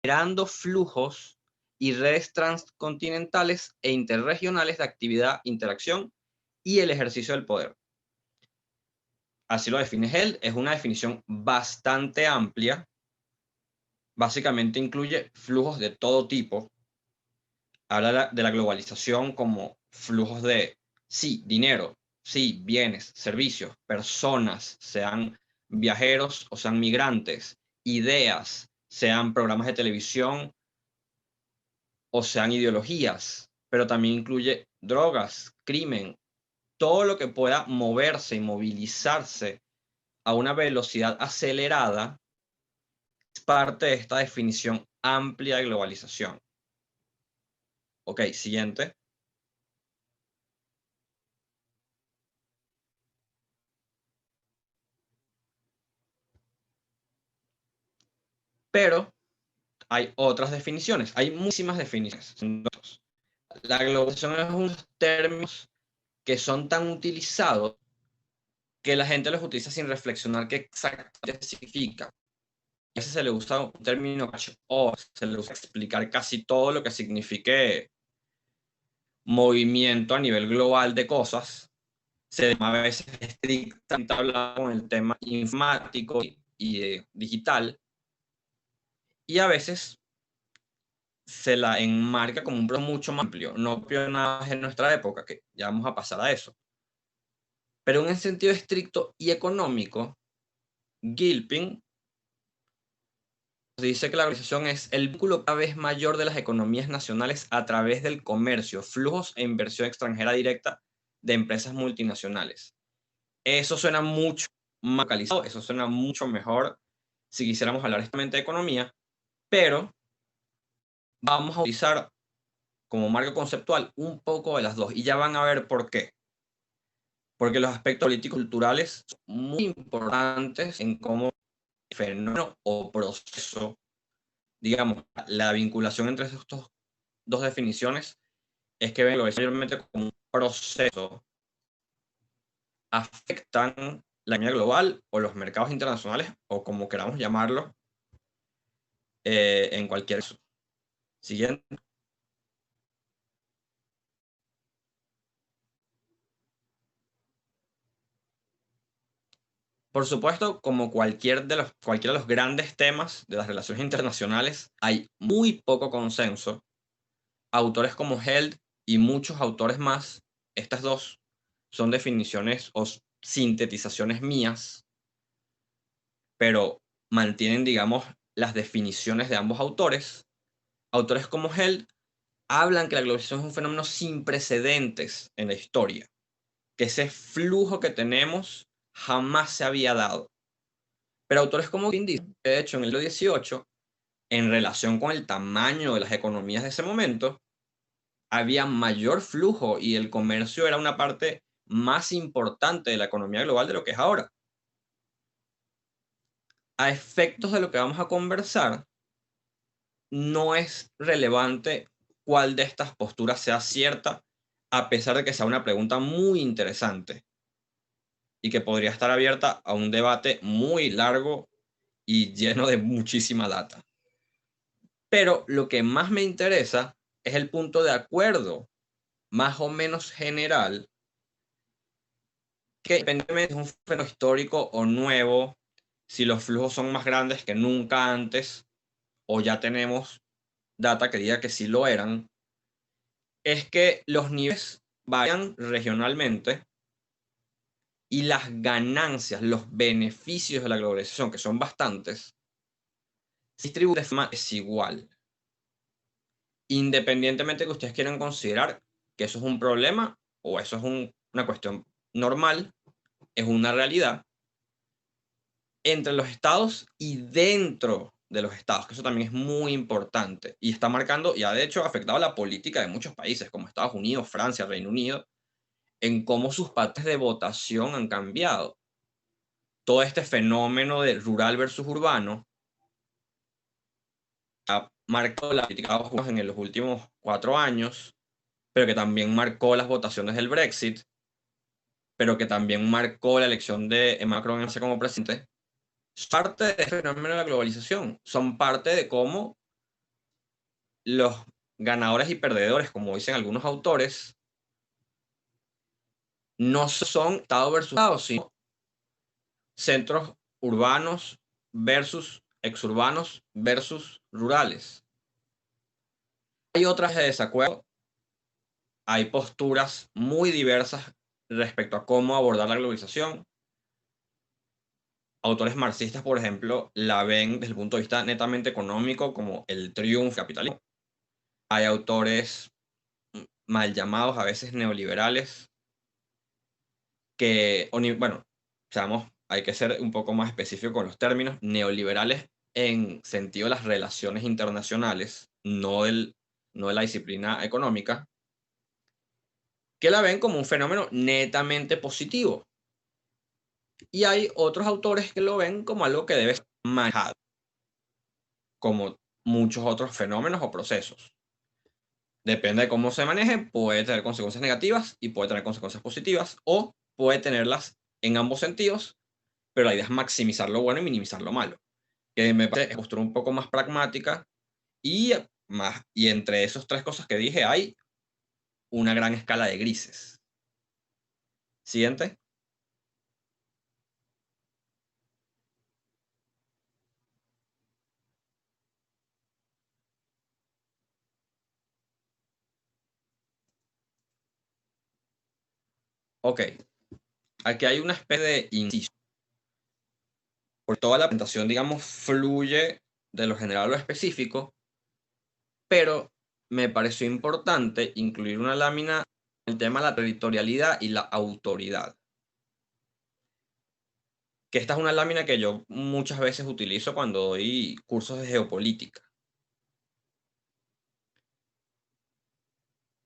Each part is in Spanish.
generando flujos y redes transcontinentales e interregionales de actividad, interacción y el ejercicio del poder. Así lo define Held, es una definición bastante amplia. Básicamente incluye flujos de todo tipo. Habla de la globalización como flujos de, sí, dinero, sí, bienes, servicios, personas, sean viajeros o sean migrantes, ideas, sean programas de televisión o sean ideologías, pero también incluye drogas, crimen, todo lo que pueda moverse y movilizarse a una velocidad acelerada es parte de esta definición amplia de globalización. Ok, siguiente. Pero hay otras definiciones, hay muchísimas definiciones. La globalización es unos términos que son tan utilizados que la gente los utiliza sin reflexionar qué exactamente significa. A veces se le usa un término o se le usa explicar casi todo lo que signifique movimiento a nivel global de cosas. Se a veces estrictamente habla con el tema informático y digital, y a veces se la enmarca como un proceso mucho más amplio, no nada más en nuestra época, que ya vamos a pasar a eso. Pero en el sentido estricto y económico, Gilpin dice que la globalización es el vínculo cada vez mayor de las economías nacionales a través del comercio, flujos e inversión extranjera directa de empresas multinacionales. Eso suena mucho más localizado, eso suena mucho mejor si quisiéramos hablar estrictamente de economía, pero vamos a utilizar como marco conceptual un poco de las dos y ya van a ver por qué. Porque los aspectos políticos culturales son muy importantes en cómo el fenómeno o proceso, digamos, la vinculación entre estas dos definiciones es que ven lo mayormente como un proceso, afectan la economía global o los mercados internacionales o como queramos llamarlo, en cualquier caso. Siguiente. Por supuesto, como cualquiera de los grandes temas de las relaciones internacionales, hay muy poco consenso. Autores como Held y muchos autores más, estas dos son definiciones o sintetizaciones mías, pero mantienen, digamos, las definiciones de ambos autores. Autores como Held hablan que la globalización es un fenómeno sin precedentes en la historia, que ese flujo que tenemos jamás se había dado. Pero autores como Gilpin dicen, de hecho, en el siglo XVIII, en relación con el tamaño de las economías de ese momento, había mayor flujo y el comercio era una parte más importante de la economía global de lo que es ahora. A efectos de lo que vamos a conversar, no es relevante cuál de estas posturas sea cierta, a pesar de que sea una pregunta muy interesante y que podría estar abierta a un debate muy largo y lleno de muchísima data. Pero lo que más me interesa es el punto de acuerdo más o menos general, que independientemente de un fenómeno histórico o nuevo, si los flujos son más grandes que nunca antes, o ya tenemos data que diga que sí lo eran, es que los niveles varían regionalmente y las ganancias, los beneficios de la globalización, que son bastantes, se distribuyen de forma desigual. Independientemente que ustedes quieran considerar que eso es un problema o eso es una cuestión normal, es una realidad entre los estados y dentro de los estados, que eso también es muy importante y está marcando y ha de hecho afectado la política de muchos países como Estados Unidos, Francia, Reino Unido, en cómo sus patrones de votación han cambiado. Todo este fenómeno de rural versus urbano ha marcado la política en los últimos 4 años, pero que también marcó las votaciones del Brexit, pero que también marcó la elección de Macron como presidente. Parte del fenómeno de la globalización, son parte de cómo los ganadores y perdedores, como dicen algunos autores, no son estado versus estado, sino centros urbanos versus exurbanos versus rurales. Hay otras de desacuerdo, hay posturas muy diversas respecto a cómo abordar la globalización. Autores marxistas, por ejemplo, la ven desde el punto de vista netamente económico como el triunfo del capitalismo. Hay autores mal llamados, a veces neoliberales, bueno, hay que ser un poco más específico con los términos, neoliberales en sentido de las relaciones internacionales, no de la disciplina económica, que la ven como un fenómeno netamente positivo. Y hay otros autores que lo ven como algo que debe ser manejado, como muchos otros fenómenos o procesos. Depende de cómo se maneje, puede tener consecuencias negativas y puede tener consecuencias positivas, o puede tenerlas en ambos sentidos, pero la idea es maximizar lo bueno y minimizar lo malo, que me parece postura un poco más pragmática y y entre esas tres cosas que dije hay una gran escala de grises. Siguiente. Ok, aquí hay una especie de inciso. Por toda la presentación, digamos, fluye de lo general a lo específico, pero me pareció importante incluir una lámina en el tema de la territorialidad y la autoridad. Que esta es una lámina que yo muchas veces utilizo cuando doy cursos de geopolítica.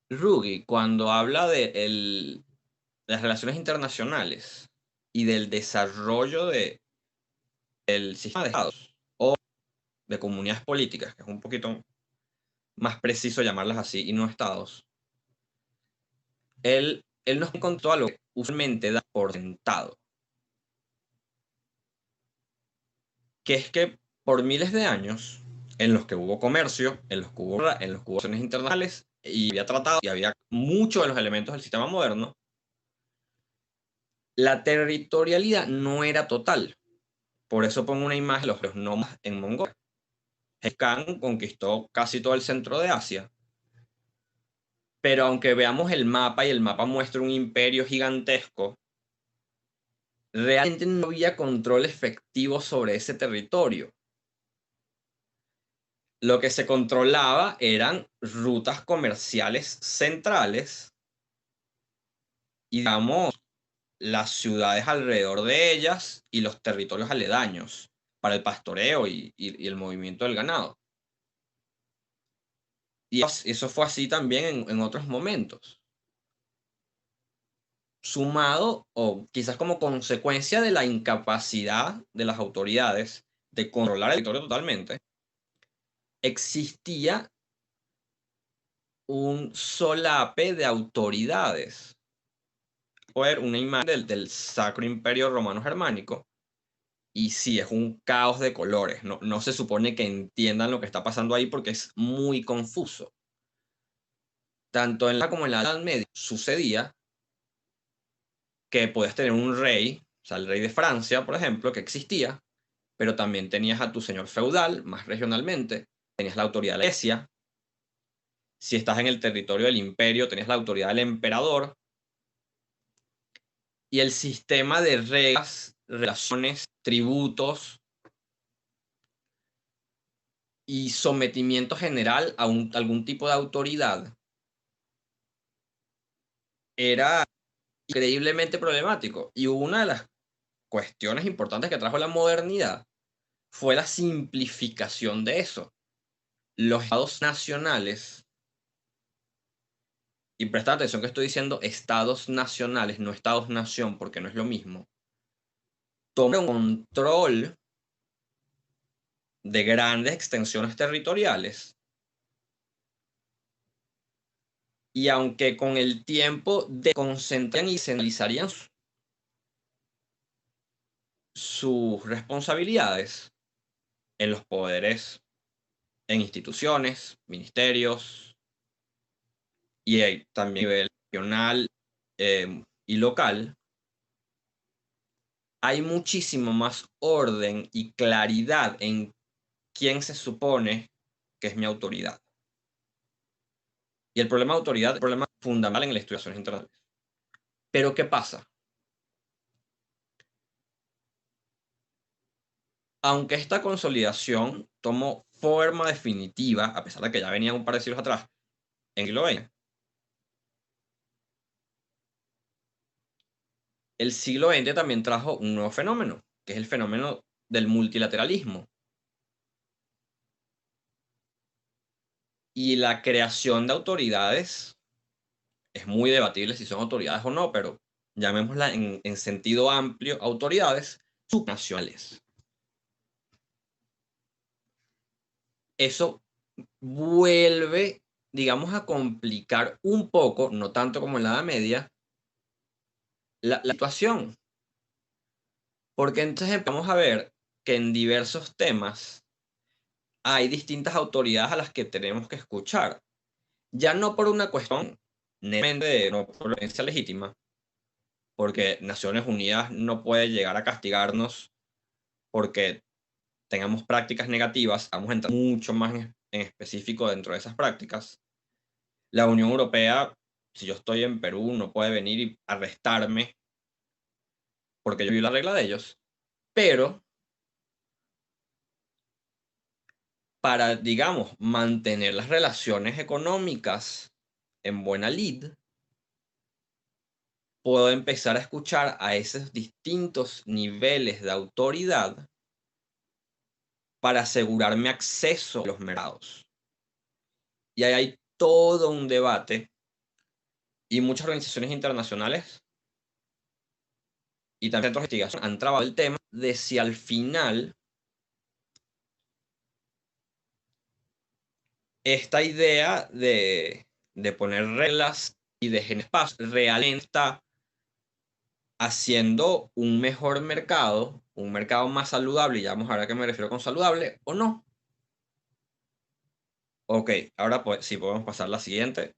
Ruggie, cuando habla de las relaciones internacionales y del desarrollo del sistema de estados o de comunidades políticas, que es un poquito más preciso llamarlas así y no estados, él nos contó algo que usualmente da por sentado, que es que por miles de años, en los que hubo comercio, en los que hubo relaciones internacionales, y había tratado, y había muchos de los elementos del sistema moderno, la territorialidad no era total. Por eso pongo una imagen de los nómadas en Mongolia. Genghis Khan conquistó casi todo el centro de Asia, pero aunque veamos el mapa y el mapa muestra un imperio gigantesco, realmente no había control efectivo sobre ese territorio. Lo que se controlaba eran rutas comerciales centrales y, digamos, las ciudades alrededor de ellas y los territorios aledaños para el pastoreo y el movimiento del ganado. Y eso fue así también en otros momentos. Sumado o quizás como consecuencia de la incapacidad de las autoridades de controlar el territorio totalmente, existía un solape de autoridades. Ver una imagen del Sacro Imperio Romano Germánico, y sí, es un caos de colores. No se supone que entiendan lo que está pasando ahí porque es muy confuso. Tanto en la como en la Edad Media sucedía que podías tener un rey, o sea, el rey de Francia, por ejemplo, que existía, pero también tenías a tu señor feudal, más regionalmente, tenías la autoridad de la iglesia. Si estás en el territorio del imperio, tenías la autoridad del emperador. Y el sistema de reglas, relaciones, tributos y sometimiento general a algún tipo de autoridad era increíblemente problemático. Y una de las cuestiones importantes que trajo la modernidad fue la simplificación de eso. Los estados nacionales, y presta atención que estoy diciendo estados nacionales, no estados-nación, porque no es lo mismo, toman control de grandes extensiones territoriales. Y aunque con el tiempo desconcentrarían y centralizarían sus responsabilidades en los poderes en instituciones, ministerios y también a nivel regional y local, hay muchísimo más orden y claridad en quién se supone que es mi autoridad. Y el problema de autoridad es un problema fundamental en las estudiaciones internacionales. Pero ¿qué pasa? Aunque esta consolidación tomó forma definitiva, a pesar de que ya venía un par de siglos atrás, en el siglo XX, el siglo XX también trajo un nuevo fenómeno, que es el fenómeno del multilateralismo. Y la creación de autoridades es muy debatible si son autoridades o no, pero llamémosla en sentido amplio autoridades subnacionales. Eso vuelve, digamos, a complicar un poco, no tanto como en la Edad Media, la situación. Porque entonces vamos a ver que en diversos temas hay distintas autoridades a las que tenemos que escuchar. Ya no por una cuestión netamente de no por violencia legítima, porque Naciones Unidas no puede llegar a castigarnos porque tengamos prácticas negativas, vamos a entrar mucho más en específico dentro de esas prácticas. La Unión Europea, si yo estoy en Perú, no puede venir y arrestarme porque yo vivo la regla de ellos, pero para, digamos, mantener las relaciones económicas en buena lid, puedo empezar a escuchar a esos distintos niveles de autoridad para asegurarme acceso a los mercados. Y ahí hay todo un debate y muchas organizaciones internacionales y también centros de investigación han trabajado el tema de si al final esta idea de poner reglas y de generar espacio realmente está haciendo un mejor mercado, un mercado más saludable, y ya vamos a ver a qué me refiero con saludable, o no. Ok, ahora pues sí podemos pasar a la siguiente.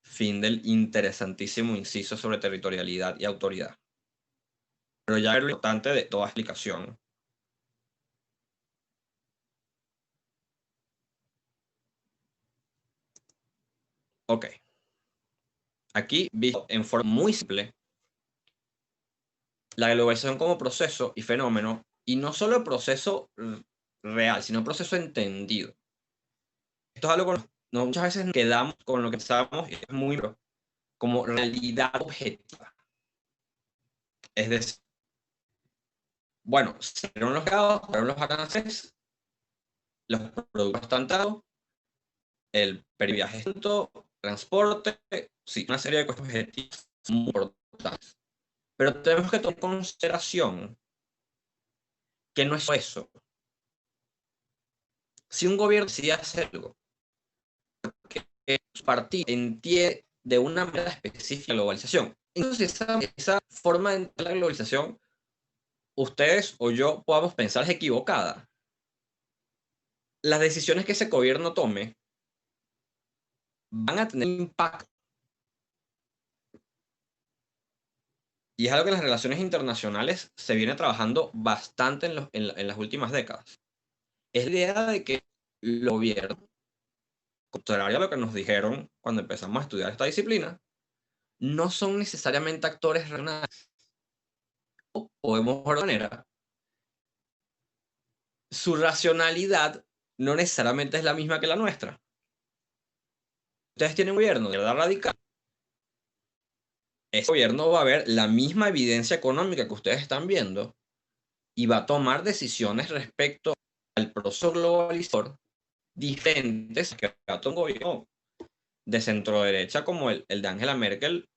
Fin del interesantísimo inciso sobre territorialidad y autoridad. Pero ya es lo importante de toda explicación. Ok. Aquí, visto en forma muy simple, la globalización como proceso y fenómeno, y no solo proceso real, sino proceso entendido. Esto es algo que muchas veces nos quedamos con lo que pensamos y es muy como realidad objetiva. Es decir, bueno, se fueron los gados, fueron los alcances, los productos están dados, el periviaje, transporte, sí, una serie de cosas objetivas muy importantes. Pero tenemos que tomar en consideración que no es eso. Si un gobierno decide hacer algo, que su partido entiende de una manera específica la globalización, entonces esa forma de entender la globalización, ustedes o yo podamos pensar es equivocada. Las decisiones que ese gobierno tome van a tener impacto. Y es algo que en las relaciones internacionales se viene trabajando bastante en las últimas décadas. Es la idea de que el gobierno, contrario a lo que nos dijeron cuando empezamos a estudiar esta disciplina, no son necesariamente actores regionales. O podemos ver de manera, su racionalidad no necesariamente es la misma que la nuestra. Ustedes tienen un gobierno de verdad radical. Ese gobierno va a ver la misma evidencia económica que ustedes están viendo y va a tomar decisiones respecto al proceso globalizador diferentes que va a tomar un gobierno de centro derecha como el de Angela Merkel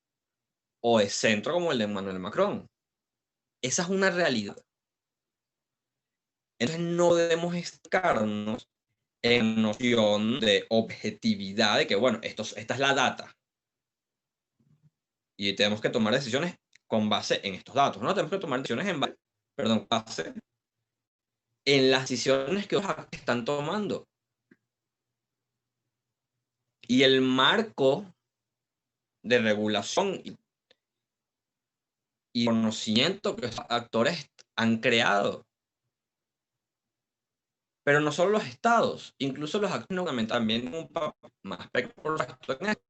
o de centro como el de Emmanuel Macron. Esa es una realidad. Entonces no debemos estancarnos en noción de objetividad, de que, bueno, esta es la data. Y tenemos que tomar decisiones con base en estos datos. No tenemos que tomar decisiones base en las decisiones que otros están tomando. Y el marco de regulación y conocimiento que los actores han creado. Pero no solo los estados, incluso los actores no, también un papel más pequeño en esto.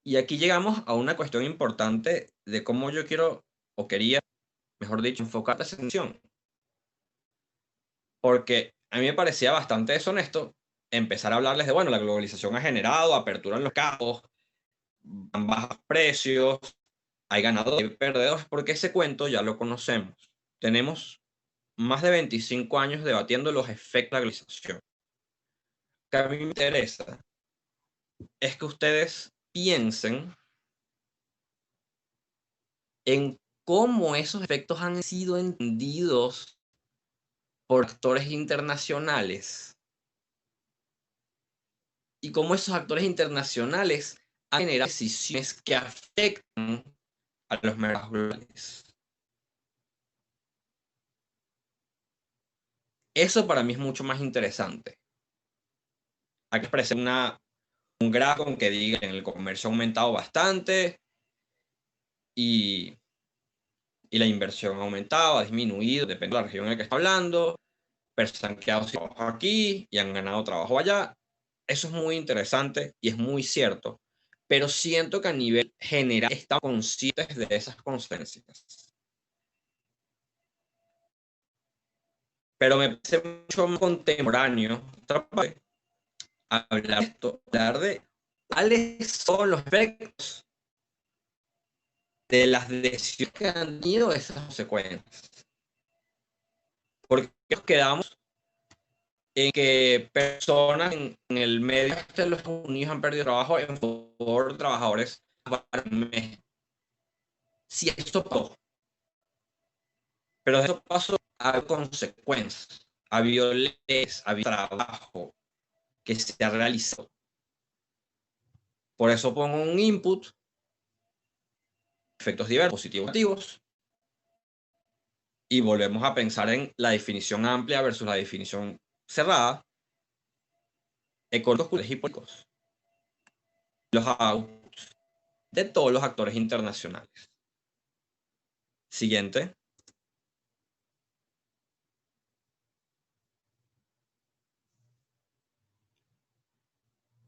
Y aquí llegamos a una cuestión importante de cómo yo quiero, o quería, mejor dicho, enfocar la atención. Porque a mí me parecía bastante deshonesto empezar a hablarles de, bueno, la globalización ha generado apertura en los mercados, bajos precios, hay ganadores y perdedores, porque ese cuento ya lo conocemos. Tenemos más de 25 años debatiendo los efectos de la globalización. Lo que a mí me interesa es que ustedes piensen en cómo esos efectos han sido entendidos por actores internacionales y cómo esos actores internacionales han generado decisiones que afectan a los mercados globales. Eso para mí es mucho más interesante. Aquí aparece un gráfico en que diga que el comercio ha aumentado bastante y la inversión ha aumentado, ha disminuido, depende de la región en la que está hablando, pero se han quedado sin trabajo aquí y han ganado trabajo allá. Eso es muy interesante y es muy cierto, pero siento que a nivel general estamos conscientes de esas consecuencias. Pero me parece mucho más contemporáneo hablar de cuáles son los efectos de las decisiones que han tenido esas consecuencias. Porque nos quedamos en que personas en el medio de los Estados Unidos han perdido trabajo en favor de trabajadores. Si esto pasó, pero de eso pasó a consecuencias, ha violencia, ha trabajo que se ha realizado. Por eso pongo un input, efectos diversos, positivos, negativos, y volvemos a pensar en la definición amplia versus la definición cerrada, económicos y políticos, los outputs de todos los actores internacionales. Siguiente.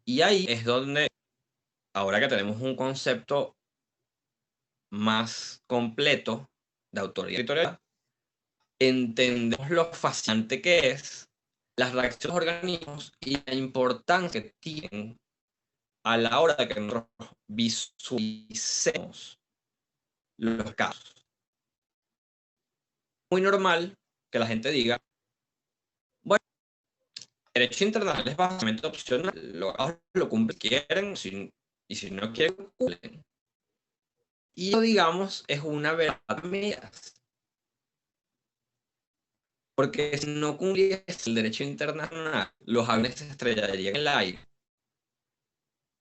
Y ahí es donde, ahora que tenemos un concepto más completo de autoría editorial, entendemos lo fascinante que es las reacciones de los organismos y la importancia que tienen a la hora de que nosotros visualicemos los casos. Muy normal que la gente diga, bueno, el derecho internacional es básicamente opcional, lo cumplen si quieren, y si no quieren, cumplen. Y eso, digamos, es una verdad media. Porque si no cumpliese el derecho internacional, los aviones se estrellarían en el aire.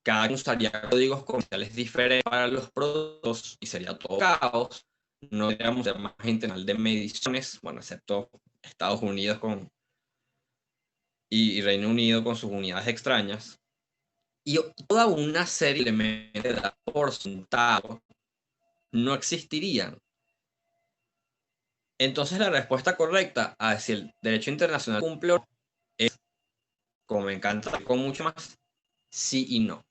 Cada uno usaría códigos comerciales diferentes para los productos y sería todo caos. No tendríamos el margen internacional de mediciones, bueno, excepto Estados Unidos y Reino Unido con sus unidades extrañas. Y toda una serie de elementos por sentado no existirían. Entonces la respuesta correcta a si el derecho internacional cumple es, como me encanta, con mucho más, sí y no.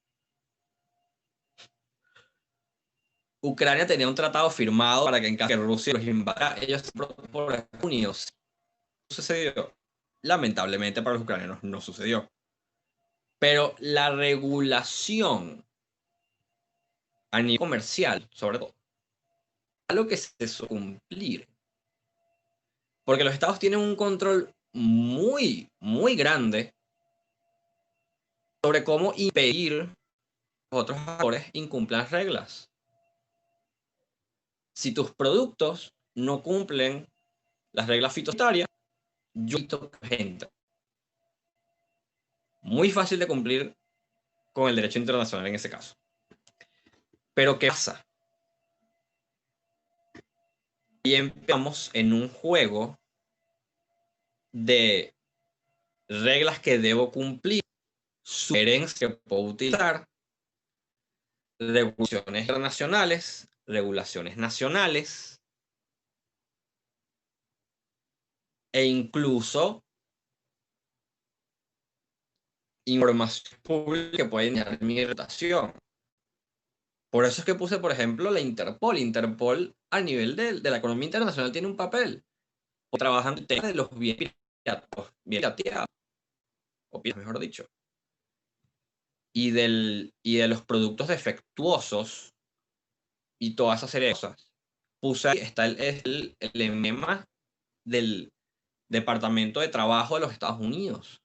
Ucrania tenía un tratado firmado para que en caso de que Rusia los invadiera, ellos por Estados Unidos. Sucedió. Lamentablemente para los ucranianos no sucedió. Pero la regulación a nivel comercial, sobre todo, es lo que se suele cumplir. Porque los estados tienen un control muy, muy grande sobre cómo impedir que otros actores incumplan reglas. Si tus productos no cumplen las reglas fitosanitarias, yo quito gente. Muy fácil de cumplir con el derecho internacional en ese caso. Pero ¿qué pasa? Y empezamos en un juego de reglas que debo cumplir, sugerencias que puedo utilizar, regulaciones internacionales, regulaciones nacionales, e incluso información pública que puede dañar mi reputación. Por eso es que puse, por ejemplo, la Interpol. Interpol, a nivel de la economía internacional, tiene un papel. Trabajando en el tema de los bienes pirateados, o mejor dicho, y de los productos defectuosos y toda esa serie de cosas. Puse ahí, está el emblema del Departamento de Trabajo de los Estados Unidos,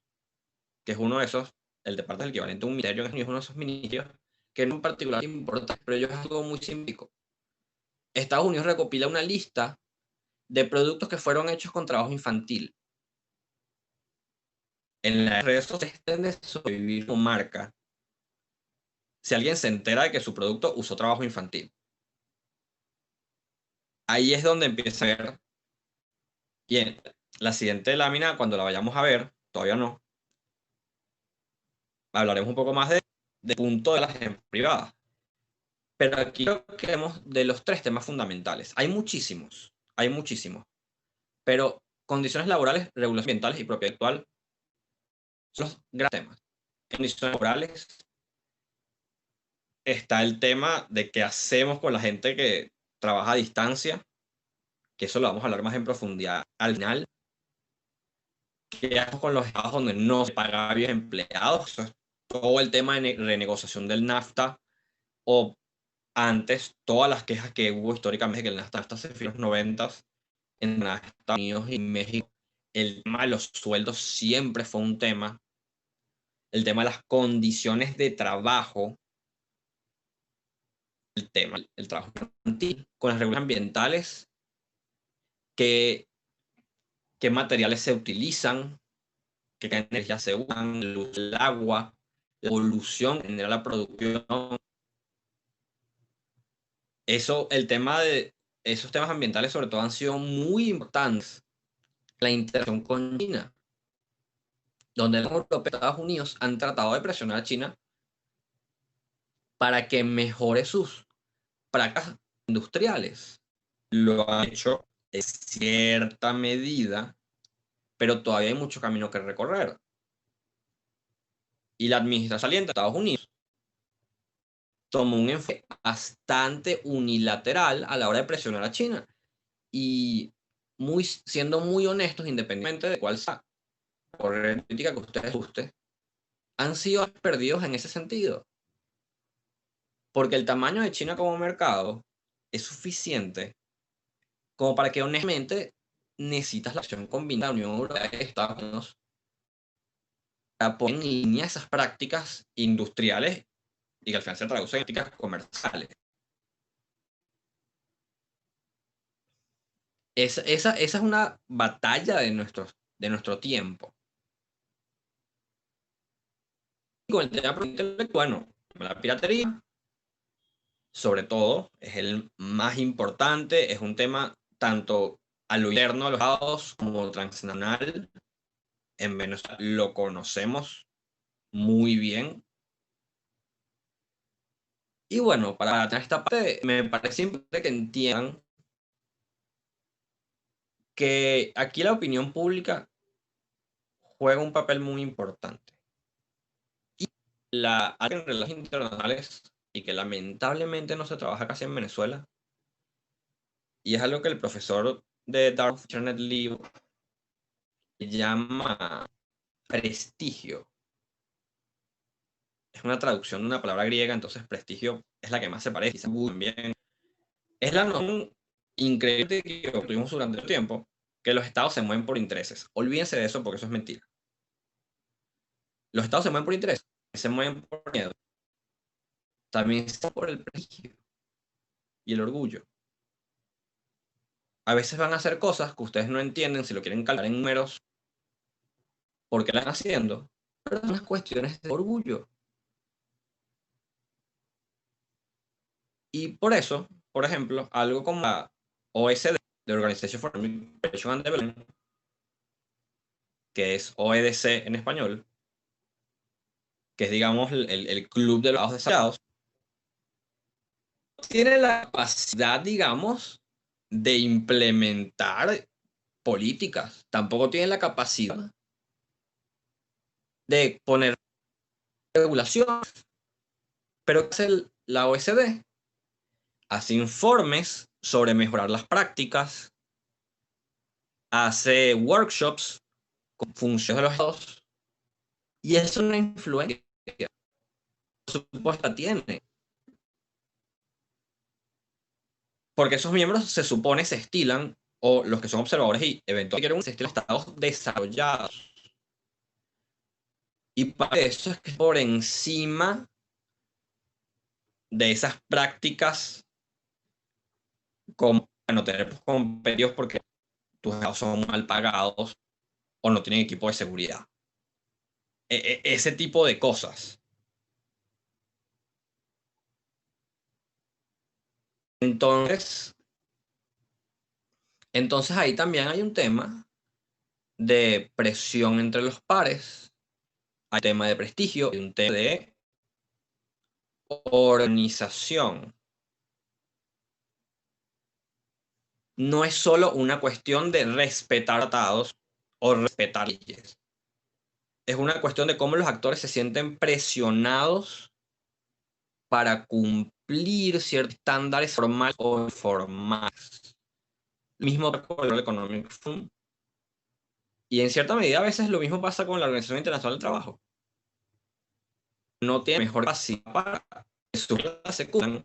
que es uno de esos, el departamento del equivalente a un ministerio, es uno de esos ministerios que no en particular importa, pero ellos es algo muy simbólico. Estados Unidos recopila una lista de productos que fueron hechos con trabajo infantil. En las redes sociales de sobrevivir como marca si alguien se entera de que su producto usó trabajo infantil. Ahí es donde empieza a ver. Y en la siguiente lámina, cuando la vayamos a ver, todavía no, hablaremos un poco más de punto de las empresas privadas. Pero aquí lo que vemos de los tres temas fundamentales. Hay muchísimos, pero condiciones laborales, regulaciones ambientales y propiedad intelectual son los grandes temas. En condiciones laborales está el tema de qué hacemos con la gente que trabaja a distancia, que eso lo vamos a hablar más en profundidad al final. ¿Qué hacemos con los estados donde no se paga bien empleados? Eso es todo el tema de renegociación del NAFTA, o antes todas las quejas que hubo históricamente que el NAFTA se firmó en los 90 en Estados Unidos y México. El tema de los sueldos siempre fue un tema. El tema de las condiciones de trabajo, el tema del trabajo infantil, con las regulaciones ambientales, qué materiales se utilizan, qué energía se usan, el uso del agua, la polución en la producción. Eso, el tema de esos temas ambientales sobre todo han sido muy importantes. La interacción con China, donde los europeos y Estados Unidos han tratado de presionar a China para que mejore sus prácticas industriales. Lo han hecho en cierta medida, pero todavía hay mucho camino que recorrer. Y la administración saliente de Estados Unidos tomó un enfoque bastante unilateral a la hora de presionar a China. Y siendo muy honestos, independientemente de cuál sea la política que ustedes guste, han sido perdidos en ese sentido. Porque el tamaño de China como mercado es suficiente como para que honestamente necesitas la acción combinada de la Unión Europea y Estados Unidos para poner en línea esas prácticas industriales y que al final se traducen en prácticas comerciales. Esa es una batalla de nuestro tiempo. Y con el tema intelectual, bueno, la piratería, sobre todo, es el más importante, es un tema tanto a lo interno de los estados como transnacional. En Venezuela lo conocemos muy bien. Y bueno, para tener esta parte, me parece importante que entiendan que aquí la opinión pública juega un papel muy importante. Y en relaciones internacionales, y que lamentablemente no se trabaja casi en Venezuela, y es algo que el profesor de Dartmouth, Janet Lee, llama prestigio. Es una traducción de una palabra griega, entonces prestigio es la que más se parece. También es la noción increíble que obtuvimos durante el tiempo, que los estados se mueven por intereses. Olvídense de eso porque eso es mentira. Los estados se mueven por intereses, se mueven por miedo. También se por el prestigio y el orgullo. A veces van a hacer cosas que ustedes no entienden si lo quieren calcular en números, porque la están haciendo, pero son unas cuestiones de orgullo. Y por eso, por ejemplo, algo como la OSD, the Organization for Cooperation and Development, que es OEDC en español, que es, digamos, el club de los desarrollados, tiene la capacidad, digamos, de implementar políticas. Tampoco tiene la capacidad de poner regulaciones. Pero ¿qué hace la OECD? Hace informes sobre mejorar las prácticas, hace workshops con funciones de los estados, y eso no influencia, por supuesto, tiene. Porque esos miembros se supone se estilan, o los que son observadores y eventualmente se estilan estados desarrollados. Y para eso es que por encima de esas prácticas, como no tener compendios porque tus estados son mal pagados o no tienen equipo de seguridad. Ese tipo de cosas. Entonces ahí también hay un tema de presión entre los pares, hay un tema de prestigio, hay un tema de organización. No es solo una cuestión de respetar tratados o respetar leyes. Es una cuestión de cómo los actores se sienten presionados para cumplir ciertos estándares formales o informales. Mismo con el Economic Forum. Y en cierta medida a veces lo mismo pasa con la Organización Internacional del Trabajo. No tiene mejor capacidad para que sus reglas se cumplan.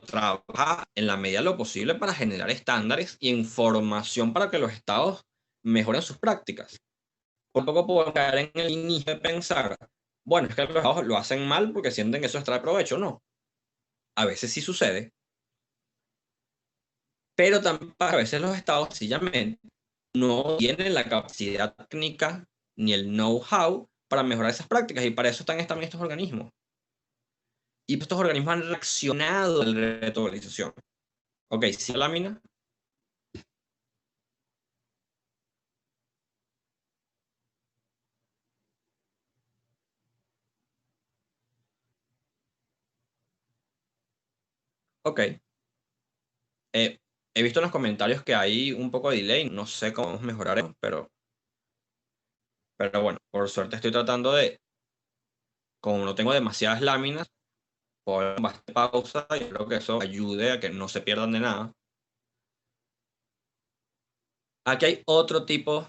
Trabaja en la medida de lo posible para generar estándares y información para que los estados mejoren sus prácticas. Por poco puedo caer en el inicio de pensar, bueno, es que los estados lo hacen mal porque sienten que eso es trae provecho. No. A veces sí sucede. Pero también a veces los estados sencillamente no tienen la capacidad técnica ni el know-how para mejorar esas prácticas, y para eso están también estos organismos. Y estos organismos han reaccionado a la retroalimentación. Ok, sí, lámina. Ok. He visto en los comentarios que hay un poco de delay. No sé cómo mejorar eso, pero bueno, por suerte estoy tratando de, como no tengo demasiadas láminas, poner bastante pausa y creo que eso ayude a que no se pierdan de nada. Aquí hay otro tipo.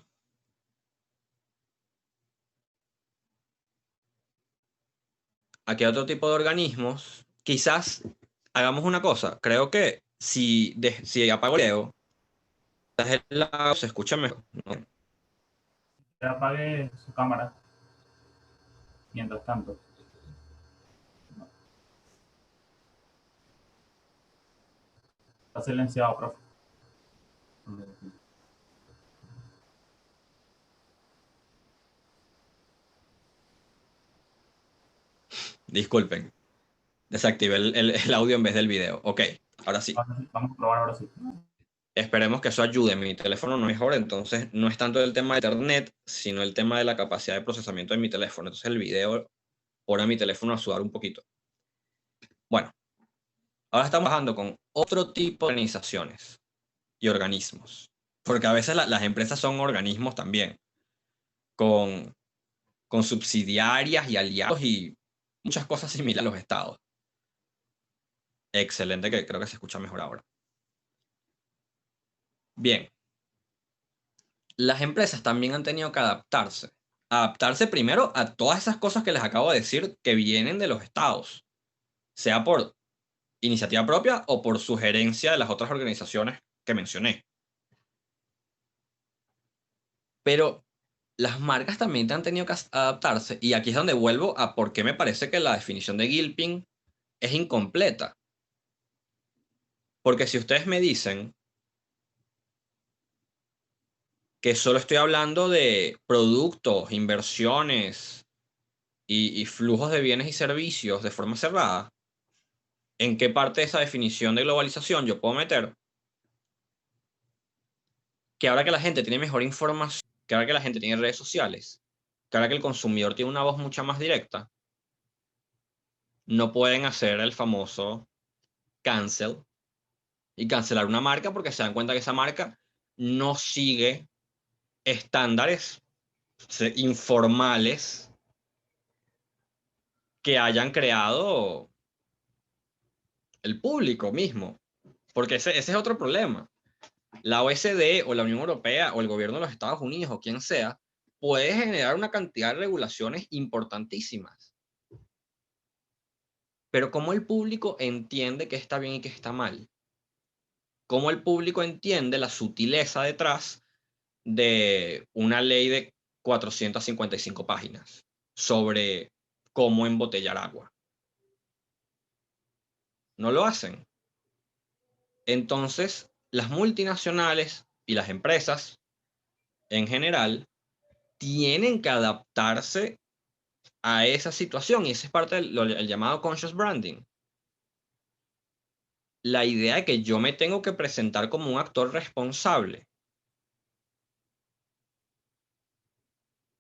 Aquí hay otro tipo de organismos. Quizás hagamos una cosa. Creo que si apago el video, quizás el lado se escucha mejor, ¿no? Que apague su cámara mientras tanto. No. Está silenciado, profe. Disculpen. Desactivé el audio en vez del video. Ok, ahora sí. Vamos a probar ahora sí. Esperemos que eso ayude. Mi teléfono no es mejor, entonces no es tanto el tema de internet, sino el tema de la capacidad de procesamiento de mi teléfono. Entonces el video pone a mi teléfono a sudar un poquito. Bueno, ahora estamos trabajando con otro tipo de organizaciones y organismos. Porque a veces las empresas son organismos también, con, con subsidiarias y aliados y muchas cosas similares a los estados. Excelente, que creo que se escucha mejor ahora. Bien, las empresas también han tenido que adaptarse. Adaptarse primero a todas esas cosas que les acabo de decir que vienen de los estados, sea por iniciativa propia o por sugerencia de las otras organizaciones que mencioné. Pero las marcas también han tenido que adaptarse, y aquí es donde vuelvo a por qué me parece que la definición de Gilpin es incompleta. Porque si ustedes me dicen que solo estoy hablando de productos, inversiones y flujos de bienes y servicios de forma cerrada, ¿en qué parte de esa definición de globalización yo puedo meter que ahora que la gente tiene mejor información, que ahora que la gente tiene redes sociales, que ahora que el consumidor tiene una voz mucho más directa, no pueden hacer el famoso cancel y cancelar una marca porque se dan cuenta que esa marca no sigue estándares informales que hayan creado el público mismo. Porque ese es otro problema. La OSD o la Unión Europea o el gobierno de los Estados Unidos o quien sea puede generar una cantidad de regulaciones importantísimas. Pero ¿cómo el público entiende qué está bien y qué está mal? ¿Cómo el público entiende la sutileza detrás de una ley de 455 páginas sobre cómo embotellar agua? No lo hacen. Entonces, las multinacionales y las empresas en general tienen que adaptarse a esa situación y esa es parte del llamado conscious branding. La idea de que yo me tengo que presentar como un actor responsable.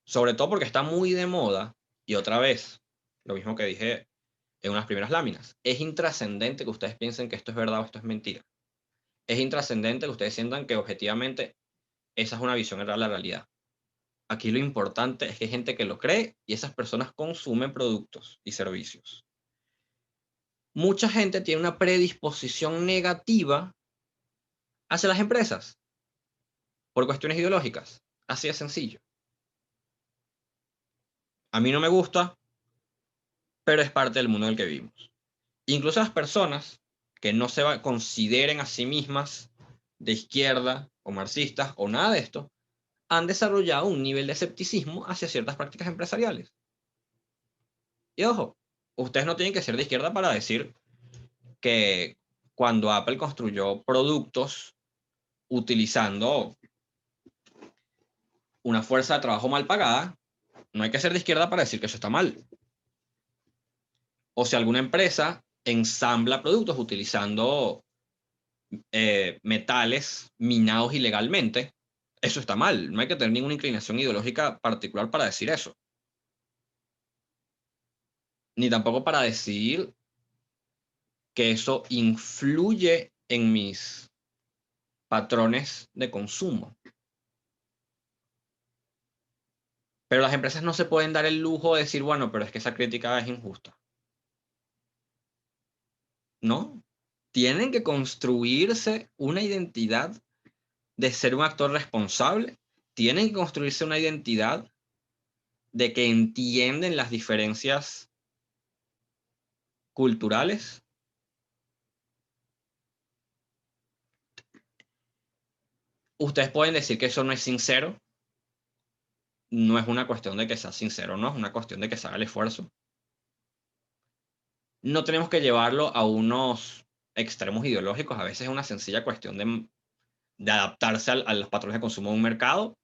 Sobre todo porque está muy de moda y otra vez, lo mismo que dije en unas primeras láminas, es intrascendente que ustedes piensen que esto es verdad o esto es mentira. Es intrascendente que ustedes sientan que objetivamente esa es una visión real de la realidad. Aquí lo importante es que hay gente que lo cree y esas personas consumen productos y servicios. Mucha gente tiene una predisposición negativa hacia las empresas por cuestiones ideológicas. Así de sencillo. A mí no me gusta, pero es parte del mundo en el que vivimos. Incluso las personas que no se consideren a sí mismas de izquierda o marxistas o nada de esto, han desarrollado un nivel de escepticismo hacia ciertas prácticas empresariales. Y ojo, ustedes no tienen que ser de izquierda para decir que cuando Apple construyó productos utilizando una fuerza de trabajo mal pagada, no hay que ser de izquierda para decir que eso está mal. O si alguna empresa ensambla productos utilizando metales minados ilegalmente, eso está mal. No hay que tener ninguna inclinación ideológica particular para decir eso. Ni tampoco para decir que eso influye en mis patrones de consumo. Pero las empresas no se pueden dar el lujo de decir, bueno, pero es que esa crítica es injusta. No. Tienen que construirse una identidad de ser un actor responsable. Tienen que construirse una identidad de que entienden las diferencias culturales. Ustedes pueden decir que eso no es sincero. No es una cuestión de que sea sincero, no, es una cuestión de que se haga el esfuerzo. No tenemos que llevarlo a unos extremos ideológicos, a veces es una sencilla cuestión de adaptarse a los patrones de consumo de un mercado.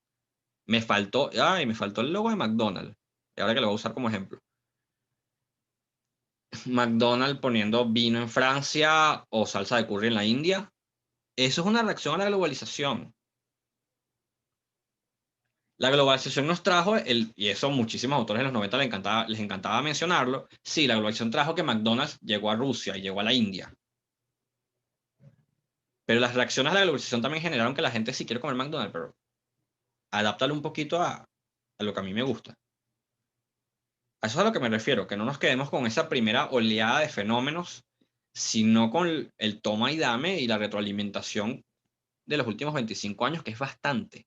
Me faltó el logo de McDonald's, y ahora que lo voy a usar como ejemplo. McDonald's poniendo vino en Francia o salsa de curry en la India. Eso es una reacción a la globalización. La globalización nos trajo, y eso muchísimos autores de los 90 les encantaba mencionarlo, sí, la globalización trajo que McDonald's llegó a Rusia y llegó a la India. Pero las reacciones a la globalización también generaron que la gente sí quiere comer McDonald's, pero adáptalo un poquito a lo que a mí me gusta. A eso es a lo que me refiero, que no nos quedemos con esa primera oleada de fenómenos, sino con el toma y dame y la retroalimentación de los últimos 25 años, que es bastante.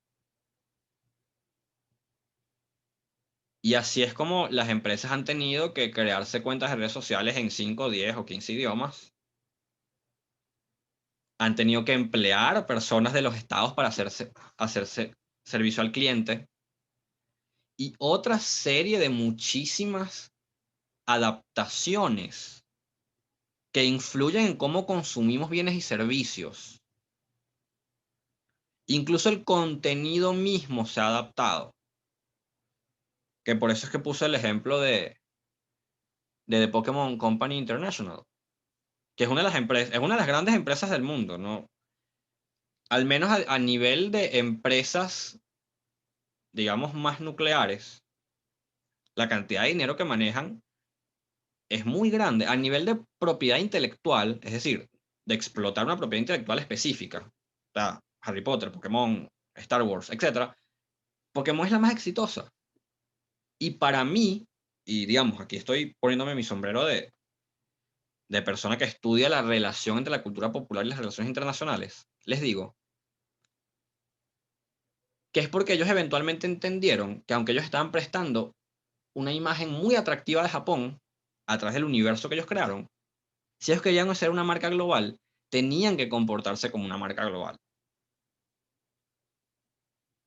Y así es como las empresas han tenido que crearse cuentas de redes sociales en 5, 10 o 15 idiomas. Han tenido que emplear personas de los estados para hacerse servicio al cliente. Y otra serie de muchísimas adaptaciones que influyen en cómo consumimos bienes y servicios. Incluso el contenido mismo se ha adaptado. Que por eso es que puse el ejemplo de The Pokémon Company International, que es una de las empresas, es una de las grandes empresas del mundo, ¿no? Al menos a nivel de empresas digamos, más nucleares, la cantidad de dinero que manejan es muy grande a nivel de propiedad intelectual, es decir, de explotar una propiedad intelectual específica. O sea, Harry Potter, Pokémon, Star Wars, etc. Pokémon es la más exitosa. Y para mí, y digamos, aquí estoy poniéndome mi sombrero de persona que estudia la relación entre la cultura popular y las relaciones internacionales, les digo que es porque ellos eventualmente entendieron que aunque ellos estaban prestando una imagen muy atractiva de Japón a través del universo que ellos crearon, si ellos querían hacer una marca global, tenían que comportarse como una marca global.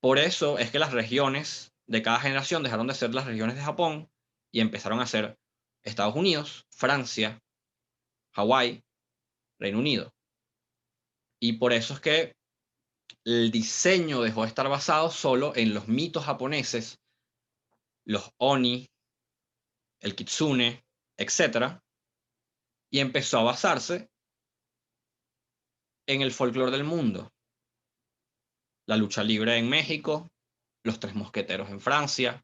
Por eso es que las regiones de cada generación dejaron de ser las regiones de Japón y empezaron a ser Estados Unidos, Francia, Hawái, Reino Unido. Y por eso es que el diseño dejó de estar basado solo en los mitos japoneses, los oni, el kitsune, etc. Y empezó a basarse en el folclore del mundo. La lucha libre en México, los tres mosqueteros en Francia,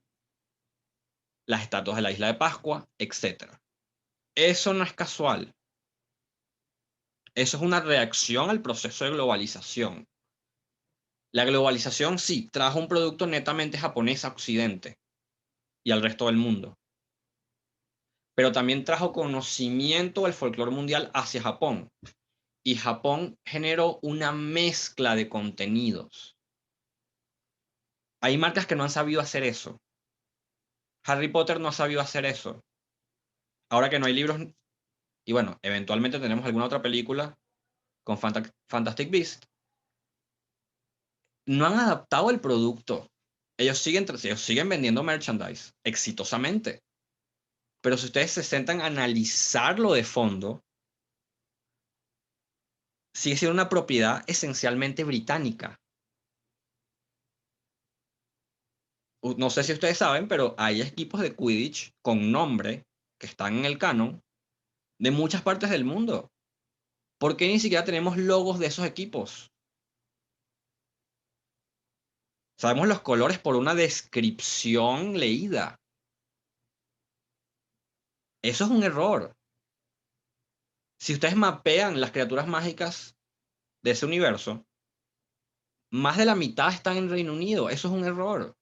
las estatuas de la isla de Pascua, etc. Eso no es casual. Eso es una reacción al proceso de globalización. La globalización sí trajo un producto netamente japonés a Occidente y al resto del mundo, pero también trajo conocimiento del folclore mundial hacia Japón. Y Japón generó una mezcla de contenidos. Hay marcas que no han sabido hacer eso. Harry Potter no ha sabido hacer eso. Ahora que no hay libros, y bueno, eventualmente tenemos alguna otra película con Fantastic Beasts, no han adaptado el producto. Ellos siguen vendiendo merchandise exitosamente. Pero si ustedes se sentan a analizarlo de fondo, sigue siendo una propiedad esencialmente británica. No sé si ustedes saben, pero hay equipos de Quidditch con nombre que están en el canon de muchas partes del mundo. ¿Por qué ni siquiera tenemos logos de esos equipos? Sabemos los colores por una descripción leída. Eso es un error. Si ustedes mapean las criaturas mágicas de ese universo, más de la mitad están en Reino Unido. Eso es un error.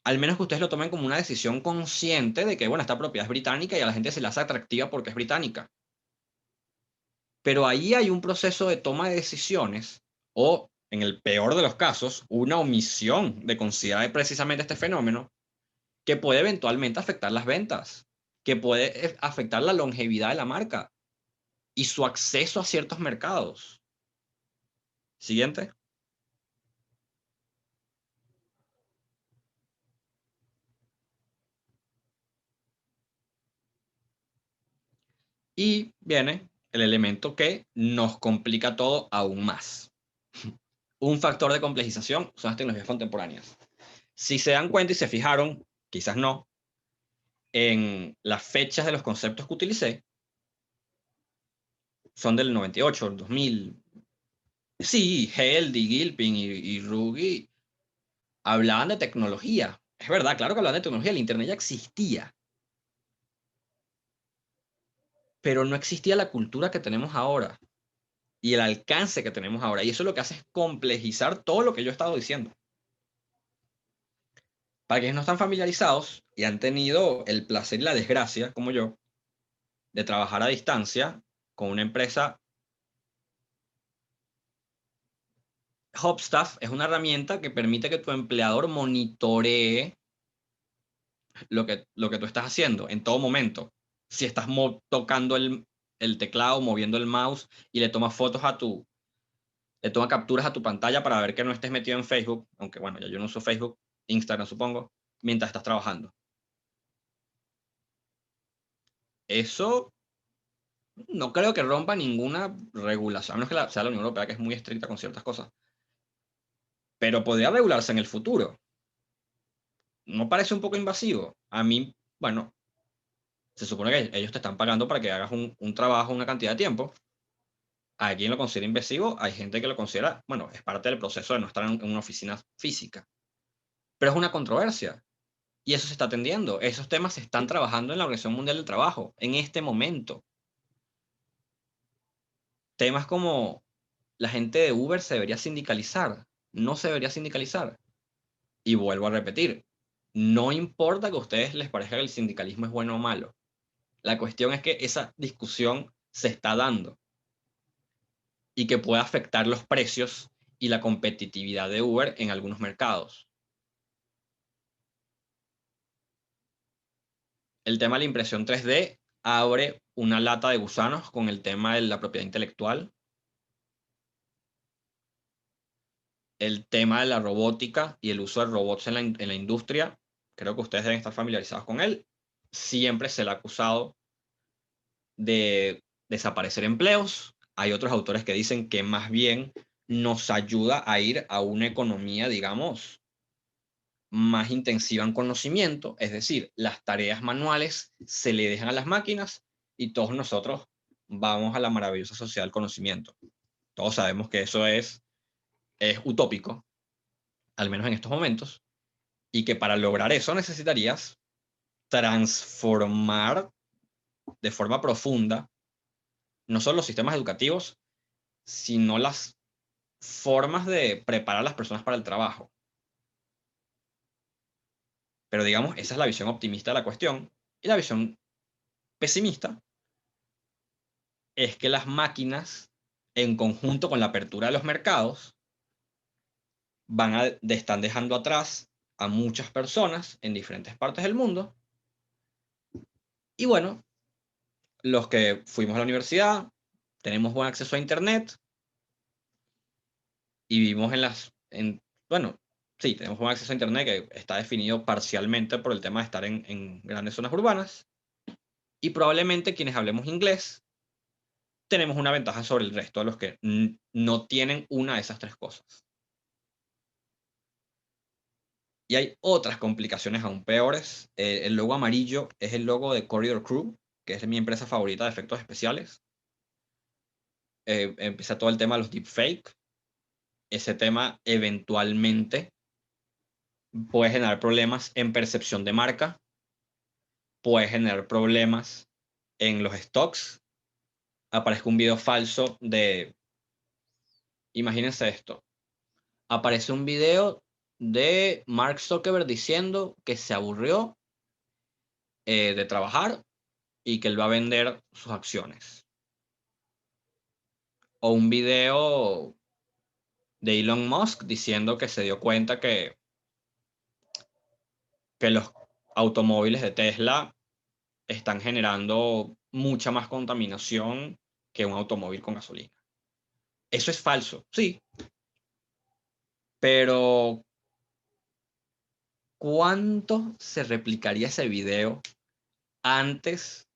Al menos que ustedes lo tomen como una decisión consciente de que, bueno, esta propiedad es británica y a la gente se le hace atractiva porque es británica. Pero ahí hay un proceso de toma de decisiones o, en el peor de los casos, una omisión de considerar precisamente este fenómeno que puede eventualmente afectar las ventas, que puede afectar la longevidad de la marca y su acceso a ciertos mercados. Siguiente. Y viene el elemento que nos complica todo aún más. Un factor de complejización son las tecnologías contemporáneas. Si se dan cuenta y se fijaron, quizás no, en las fechas de los conceptos que utilicé, son del 98, el 2000. Sí, Heldy, Gilpin y Rugy hablaban de tecnología. Es verdad, claro que hablaban de tecnología, el Internet ya existía, pero no existía la cultura que tenemos ahora y el alcance que tenemos ahora. Y eso lo que hace es complejizar todo lo que yo he estado diciendo. Para quienes no están familiarizados y han tenido el placer y la desgracia, como yo, de trabajar a distancia con una empresa, Hubstaff es una herramienta que permite que tu empleador monitoree lo que tú estás haciendo en todo momento. Si estás tocando el teclado, moviendo el mouse y le tomas fotos le tomas capturas a tu pantalla para ver que no estés metido en Facebook, aunque bueno, ya yo no uso Facebook, Instagram supongo, mientras estás trabajando. Eso no creo que rompa ninguna regulación, a menos que sea la Unión Europea, que es muy estricta con ciertas cosas. Pero podría regularse en el futuro. ¿No parece un poco invasivo? A mí, bueno, se supone que ellos te están pagando para que hagas un trabajo una cantidad de tiempo. Hay quien lo considera invasivo, hay gente que lo considera, bueno, es parte del proceso de no estar en una oficina física. Pero es una controversia. Y eso se está atendiendo. Esos temas se están trabajando en la Organización Mundial del Trabajo en este momento. Temas como la gente de Uber se debería sindicalizar, no se debería sindicalizar. Y vuelvo a repetir, no importa que a ustedes les parezca que el sindicalismo es bueno o malo. La cuestión es que esa discusión se está dando y que puede afectar los precios y la competitividad de Uber en algunos mercados. El tema de la impresión 3D abre una lata de gusanos con el tema de la propiedad intelectual. El tema de la robótica y el uso de robots en la industria, creo que ustedes deben estar familiarizados con él. Siempre se le ha acusado de desaparecer empleos. Hay otros autores que dicen que más bien nos ayuda a ir a una economía, digamos, más intensiva en conocimiento, es decir, las tareas manuales se le dejan a las máquinas y todos nosotros vamos a la maravillosa sociedad del conocimiento. Todos sabemos que eso es utópico, al menos en estos momentos, y que para lograr eso necesitarías transformar de forma profunda no solo los sistemas educativos, sino las formas de preparar a las personas para el trabajo. Pero digamos, esa es la visión optimista de la cuestión. Y la visión pesimista es que las máquinas, en conjunto con la apertura de los mercados, están dejando atrás a muchas personas en diferentes partes del mundo. Y bueno, los que fuimos a la universidad, tenemos buen acceso a Internet y vivimos bueno, sí, tenemos buen acceso a Internet que está definido parcialmente por el tema de estar en grandes zonas urbanas. Y probablemente quienes hablemos inglés tenemos una ventaja sobre el resto de los que no tienen una de esas tres cosas. Y hay otras complicaciones aún peores. El logo amarillo es el logo de Corridor Crew, que es mi empresa favorita de efectos especiales. Empieza todo el tema de los deepfake. Ese tema eventualmente puede generar problemas en percepción de marca, puede generar problemas en los stocks. Aparezca un video falso imagínense esto, aparece un video de Mark Zuckerberg diciendo que se aburrió de trabajar y que él va a vender sus acciones. O un video de Elon Musk diciendo que se dio cuenta que los automóviles de Tesla están generando mucha más contaminación que un automóvil con gasolina. Eso es falso, sí, pero ¿cuánto se replicaría ese video antes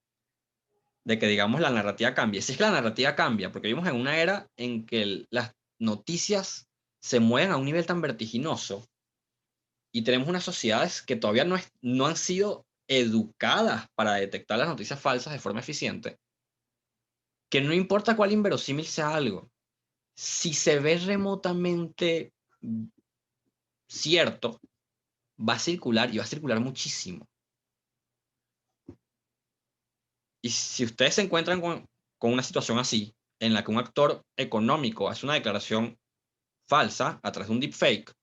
de que, digamos, la narrativa cambie? Si es que la narrativa cambia, porque vivimos en una era en que las noticias se mueven a un nivel tan vertiginoso y tenemos unas sociedades que todavía no han sido educadas para detectar las noticias falsas de forma eficiente, que no importa cuál inverosímil sea algo, si se ve remotamente cierto, va a circular y va a circular muchísimo. Y si ustedes se encuentran con una situación así, en la que un actor económico hace una declaración falsa a través de un deepfake,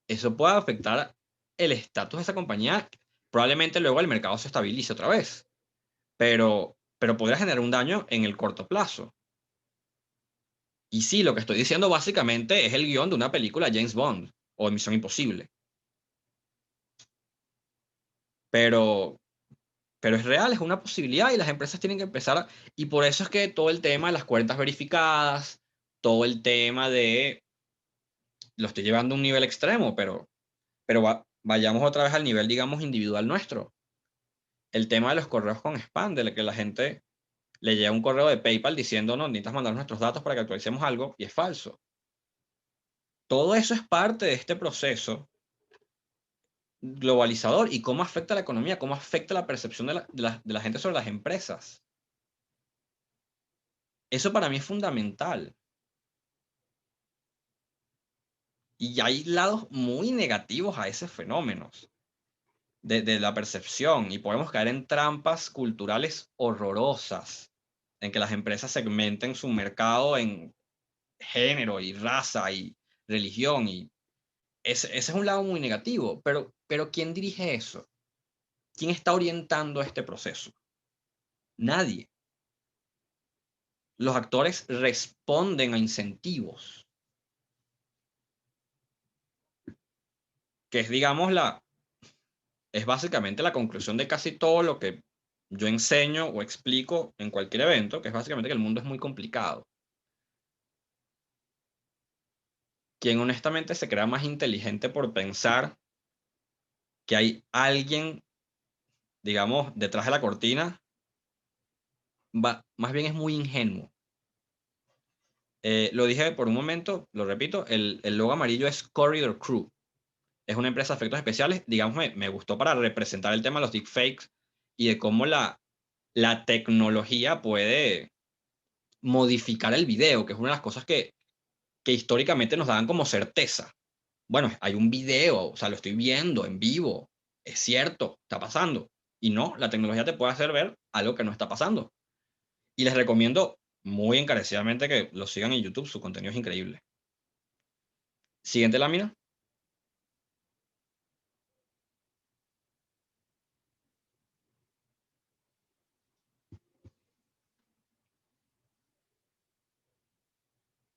eso puede afectar el estatus de esa compañía. Probablemente luego el mercado se estabilice otra vez, pero podría generar un daño en el corto plazo. Y sí, lo que estoy diciendo básicamente es el guión de una película James Bond o Misión Imposible. Pero, pero es real, es una posibilidad y las empresas tienen que y por eso es que todo el tema de las cuentas verificadas, todo el tema lo estoy llevando a un nivel extremo, pero vayamos otra vez al nivel, digamos, individual nuestro. El tema de los correos con spam, de que la gente le llega un correo de PayPal diciendo, no, necesitas mandar nuestros datos para que actualicemos algo, y es falso. Todo eso es parte de este proceso globalizador y cómo afecta a la economía, cómo afecta la percepción de la gente sobre las empresas. Eso para mí es fundamental. Y hay lados muy negativos a esos fenómenos de la percepción, y podemos caer en trampas culturales horrorosas, en que las empresas segmenten su mercado en género y raza y religión, y ese es un lado muy negativo, pero ¿quién dirige eso? ¿Quién está orientando este proceso? Nadie. Los actores responden a incentivos, que es, digamos, es básicamente la conclusión de casi todo lo que yo enseño o explico en cualquier evento, que es básicamente que el mundo es muy complicado. Quien honestamente se crea más inteligente por pensar que hay alguien, digamos, detrás de la cortina, más bien es muy ingenuo. Lo dije por un momento, lo repito, el logo amarillo es Corridor Crew. Es una empresa de efectos especiales. Digamos, me gustó para representar el tema de los deepfakes y de cómo la tecnología puede modificar el video, que es una de las cosas que históricamente nos daban como certeza. Bueno, hay un video, o sea, lo estoy viendo en vivo, es cierto, está pasando. Y no, la tecnología te puede hacer ver algo que no está pasando. Y les recomiendo muy encarecidamente que lo sigan en YouTube, su contenido es increíble. Siguiente lámina.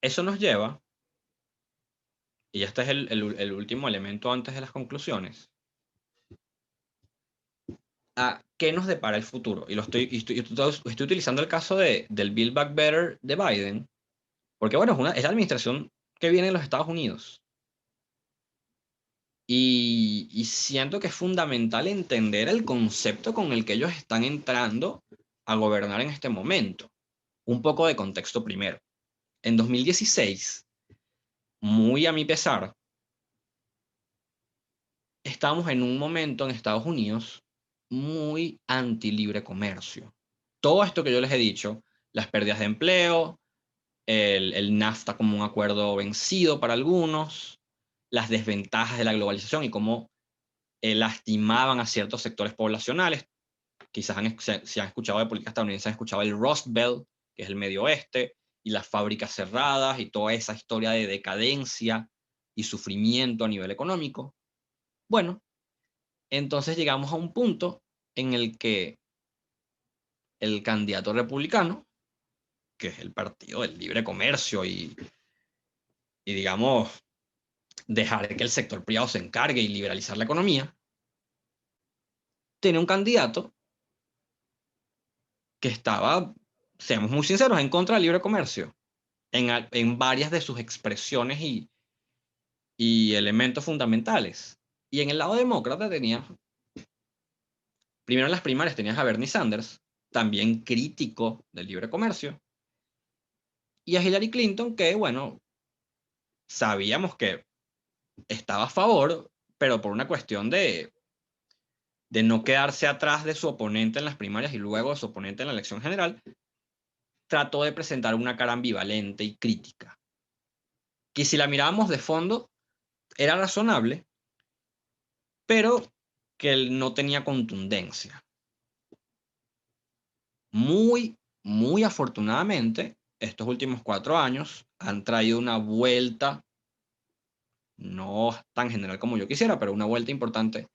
Eso nos lleva, y este es el último elemento antes de las conclusiones, a qué nos depara el futuro. Y estoy utilizando el caso del Build Back Better de Biden, porque bueno, es la administración que viene de los Estados Unidos. Y siento que es fundamental entender el concepto con el que ellos están entrando a gobernar en este momento. Un poco de contexto primero. En 2016, muy a mi pesar, estamos en un momento en Estados Unidos muy anti libre comercio. Todo esto que yo les he dicho, las pérdidas de empleo, el NAFTA como un acuerdo vencido para algunos, las desventajas de la globalización y cómo lastimaban a ciertos sectores poblacionales. Quizás si han escuchado de política estadounidense, han escuchado el Rust Belt, que es el medio oeste, y las fábricas cerradas y toda esa historia de decadencia y sufrimiento a nivel económico. Bueno, entonces llegamos a un punto en el que el candidato republicano, que es el Partido del Libre Comercio y digamos, dejar que el sector privado se encargue y liberalizar la economía, tiene un candidato que estaba, seamos muy sinceros, en contra del libre comercio, en varias de sus expresiones y elementos fundamentales. Y en el lado demócrata tenías, primero en las primarias tenías a Bernie Sanders, también crítico del libre comercio, y a Hillary Clinton, que bueno, sabíamos que estaba a favor, pero por una cuestión de no quedarse atrás de su oponente en las primarias y luego de su oponente en la elección general, trató de presentar una cara ambivalente y crítica, que si la mirábamos de fondo era razonable, pero que él no tenía contundencia. Muy, muy afortunadamente, estos últimos 4 años han traído una vuelta, no tan general como yo quisiera, pero una vuelta importante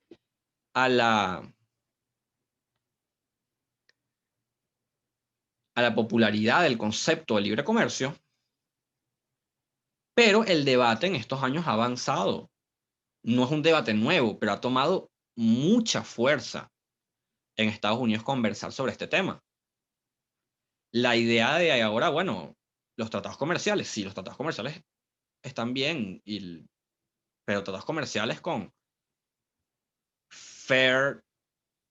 a la popularidad del concepto de libre comercio, pero el debate en estos años ha avanzado. No es un debate nuevo, pero ha tomado mucha fuerza en Estados Unidos conversar sobre este tema. La idea de ahora, bueno, los tratados comerciales, sí, los tratados comerciales están bien, pero tratados comerciales con fair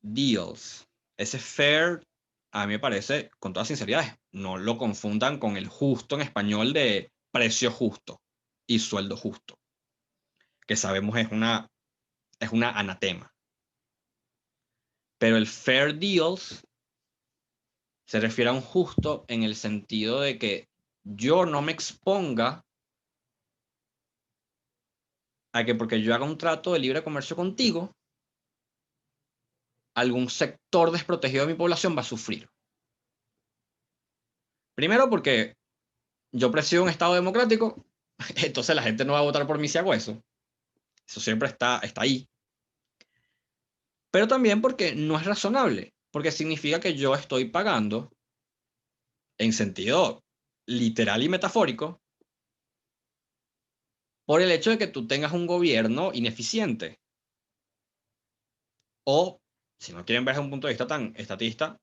deals. Ese fair, a mí me parece, con toda sinceridad, no lo confundan con el justo en español de precio justo y sueldo justo, que sabemos es una anatema. Pero el fair deals Se refiere a un justo en el sentido de que yo no me exponga a que porque yo haga un trato de libre comercio contigo, algún sector desprotegido de mi población va a sufrir. Primero porque yo presido un Estado democrático, entonces la gente no va a votar por mí si hago eso. Eso siempre está ahí. Pero también porque no es razonable, porque significa que yo estoy pagando, en sentido literal y metafórico, por el hecho de que tú tengas un gobierno ineficiente. O, si no quieren ver desde un punto de vista tan estatista,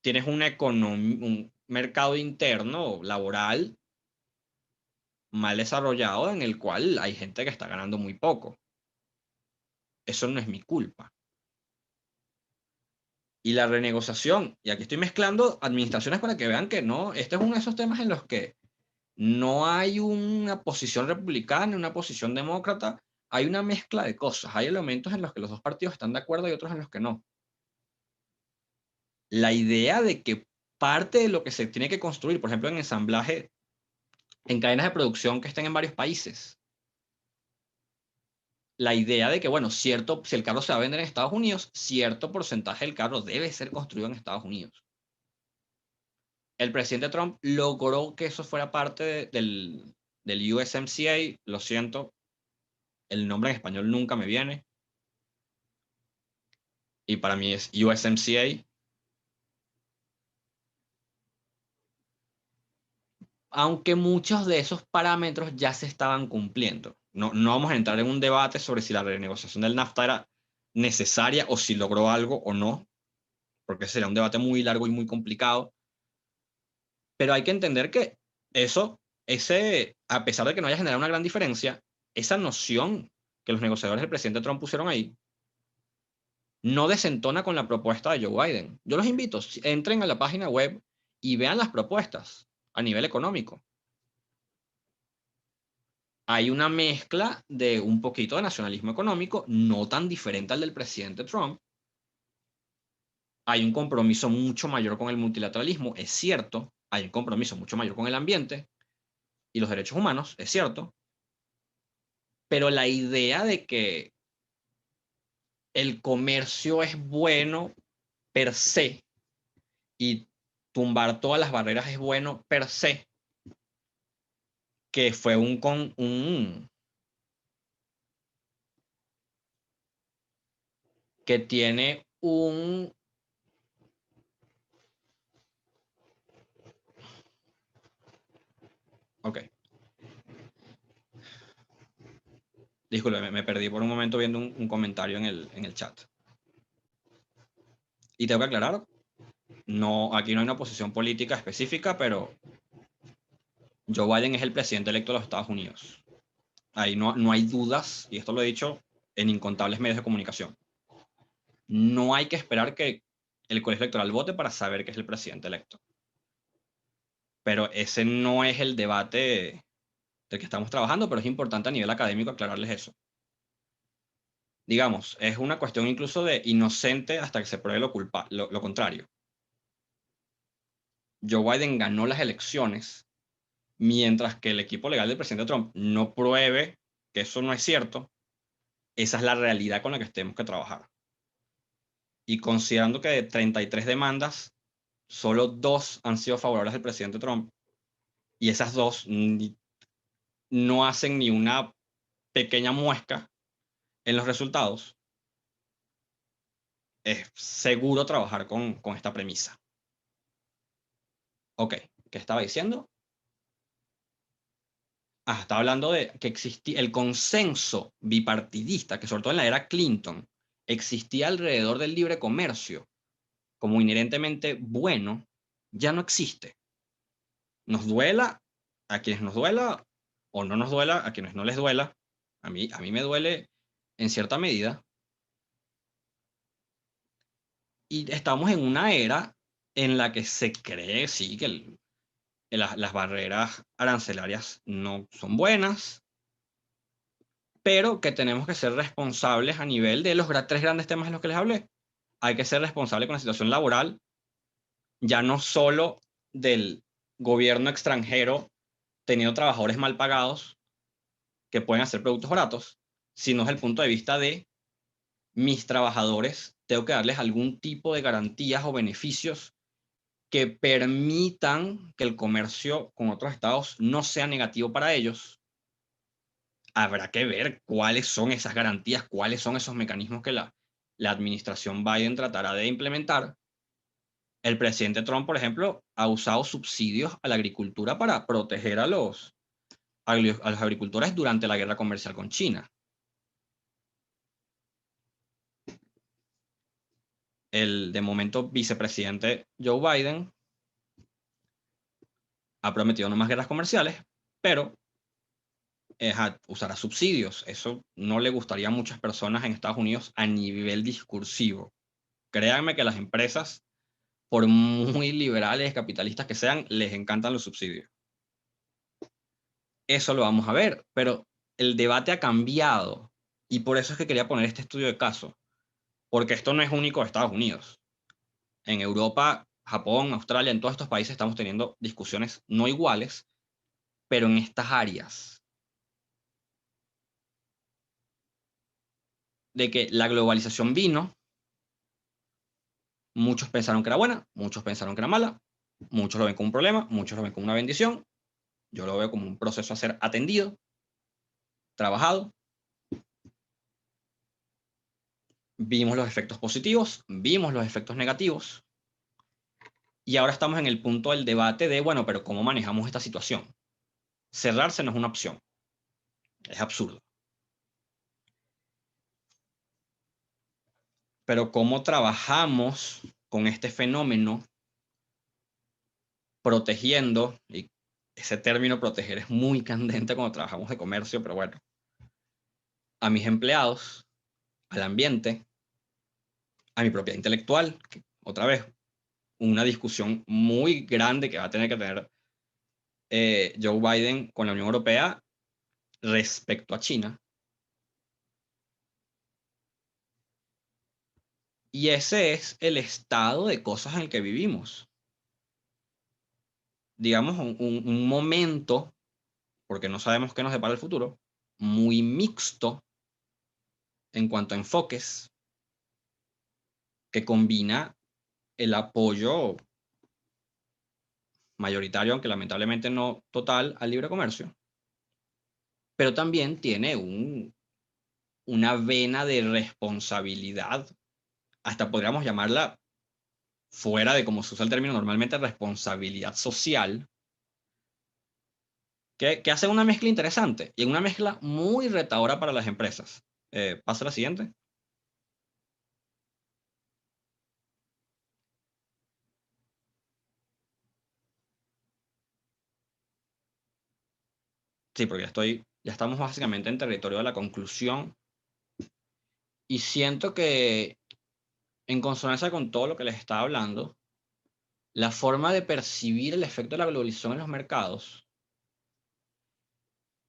tienes un mercado interno laboral mal desarrollado en el cual hay gente que está ganando muy poco. Eso no es mi culpa. Y la renegociación, y aquí estoy mezclando administraciones para que vean que no, este es uno de esos temas en los que no hay una posición republicana, una posición demócrata, hay una mezcla de cosas, hay elementos en los que los dos partidos están de acuerdo y otros en los que no. La idea de que parte de lo que se tiene que construir, por ejemplo, en ensamblaje, en cadenas de producción que estén en varios países, la idea de que, bueno, si el carro se va a vender en Estados Unidos, cierto porcentaje del carro debe ser construido en Estados Unidos. El presidente Trump logró que eso fuera parte del USMCA, lo siento, el nombre en español nunca me viene, y para mí es USMCA, aunque muchos de esos parámetros ya se estaban cumpliendo. No vamos a entrar en un debate sobre si la renegociación del NAFTA era necesaria o si logró algo o no, porque sería un debate muy largo y muy complicado. Pero hay que entender que a pesar de que no haya generado una gran diferencia, esa noción que los negociadores del presidente Trump pusieron ahí, no desentona con la propuesta de Joe Biden. Yo los invito, entren a la página web y vean las propuestas a nivel económico. Hay una mezcla de un poquito de nacionalismo económico, no tan diferente al del presidente Trump. Hay un compromiso mucho mayor con el multilateralismo, es cierto. Hay un compromiso mucho mayor con el ambiente y los derechos humanos, es cierto. Pero la idea de que el comercio es bueno per se y tumbar todas las barreras es bueno per se, que fue que tiene un... Ok. Disculpe, me perdí por un momento viendo un comentario en el chat. Y tengo que aclarar, no, aquí no hay una posición política específica, pero Joe Biden es el presidente electo de los Estados Unidos. Ahí no hay dudas, y esto lo he dicho en incontables medios de comunicación. No hay que esperar que el colegio electoral vote para saber que es el presidente electo. Pero ese no es el debate del que estamos trabajando, pero es importante a nivel académico aclararles eso. Digamos, es una cuestión incluso de inocente hasta que se pruebe lo contrario. Joe Biden ganó las elecciones, mientras que el equipo legal del presidente Trump no pruebe que eso no es cierto. Esa es la realidad con la que tenemos que trabajar. Y considerando que de 33 demandas, solo 2 han sido favorables al presidente Trump, y esas 2 no hacen ni una pequeña muesca en los resultados, es seguro trabajar con esta premisa. Ok, ¿qué estaba diciendo? Estaba hablando de que existía el consenso bipartidista, que sobre todo en la era Clinton, existía alrededor del libre comercio como inherentemente bueno, ya no existe. Nos duela a quienes nos duela o no nos duela a quienes no les duela. A mí me duele en cierta medida. Y estamos en una era en la que se cree, sí, que las barreras arancelarias no son buenas, pero que tenemos que ser responsables a nivel de los 3 grandes temas de los que les hablé. Hay que ser responsable con la situación laboral ya no solo del gobierno extranjero teniendo trabajadores mal pagados que pueden hacer productos baratos, sino desde el punto de vista de mis trabajadores, tengo que darles algún tipo de garantías o beneficios que permitan que el comercio con otros estados no sea negativo para ellos. Habrá que ver cuáles son esas garantías, cuáles son esos mecanismos que la administración Biden tratará de implementar. El presidente Trump, por ejemplo, ha usado subsidios a la agricultura para proteger a los agricultores durante la guerra comercial con China. El de momento vicepresidente Joe Biden ha prometido no más guerras comerciales, pero usará subsidios. Eso no le gustaría a muchas personas en Estados Unidos a nivel discursivo. Créanme que las empresas, por muy liberales, capitalistas que sean, les encantan los subsidios. Eso lo vamos a ver, pero el debate ha cambiado y por eso es que quería poner este estudio de caso, porque esto no es único de Estados Unidos. En Europa, Japón, Australia, en todos estos países estamos teniendo discusiones no iguales, pero en estas áreas de que la globalización vino, muchos pensaron que era buena, muchos pensaron que era mala, muchos lo ven como un problema, muchos lo ven como una bendición, yo lo veo como un proceso a ser atendido, trabajado. Vimos los efectos positivos, vimos los efectos negativos, y ahora estamos en el punto del debate de, bueno, pero ¿cómo manejamos esta situación? Cerrarse no es una opción, es absurdo. Pero ¿cómo trabajamos con este fenómeno protegiendo, y ese término proteger es muy candente cuando trabajamos de comercio, pero bueno, a mis empleados, al ambiente, a mi propiedad intelectual, que, otra vez, una discusión muy grande que va a tener que tener Joe Biden con la Unión Europea respecto a China. Y ese es el estado de cosas en el que vivimos. Digamos, un momento, porque no sabemos qué nos depara el futuro, muy mixto en cuanto a enfoques, que combina el apoyo mayoritario, aunque lamentablemente no total, al libre comercio, pero también tiene una vena de responsabilidad, hasta podríamos llamarla, fuera de como se usa el término normalmente, responsabilidad social, que hace una mezcla interesante y una mezcla muy retadora para las empresas. Pasa a la siguiente. Sí, porque ya estamos básicamente en territorio de la conclusión y siento que en consonancia con todo lo que les estaba hablando, la forma de percibir el efecto de la globalización en los mercados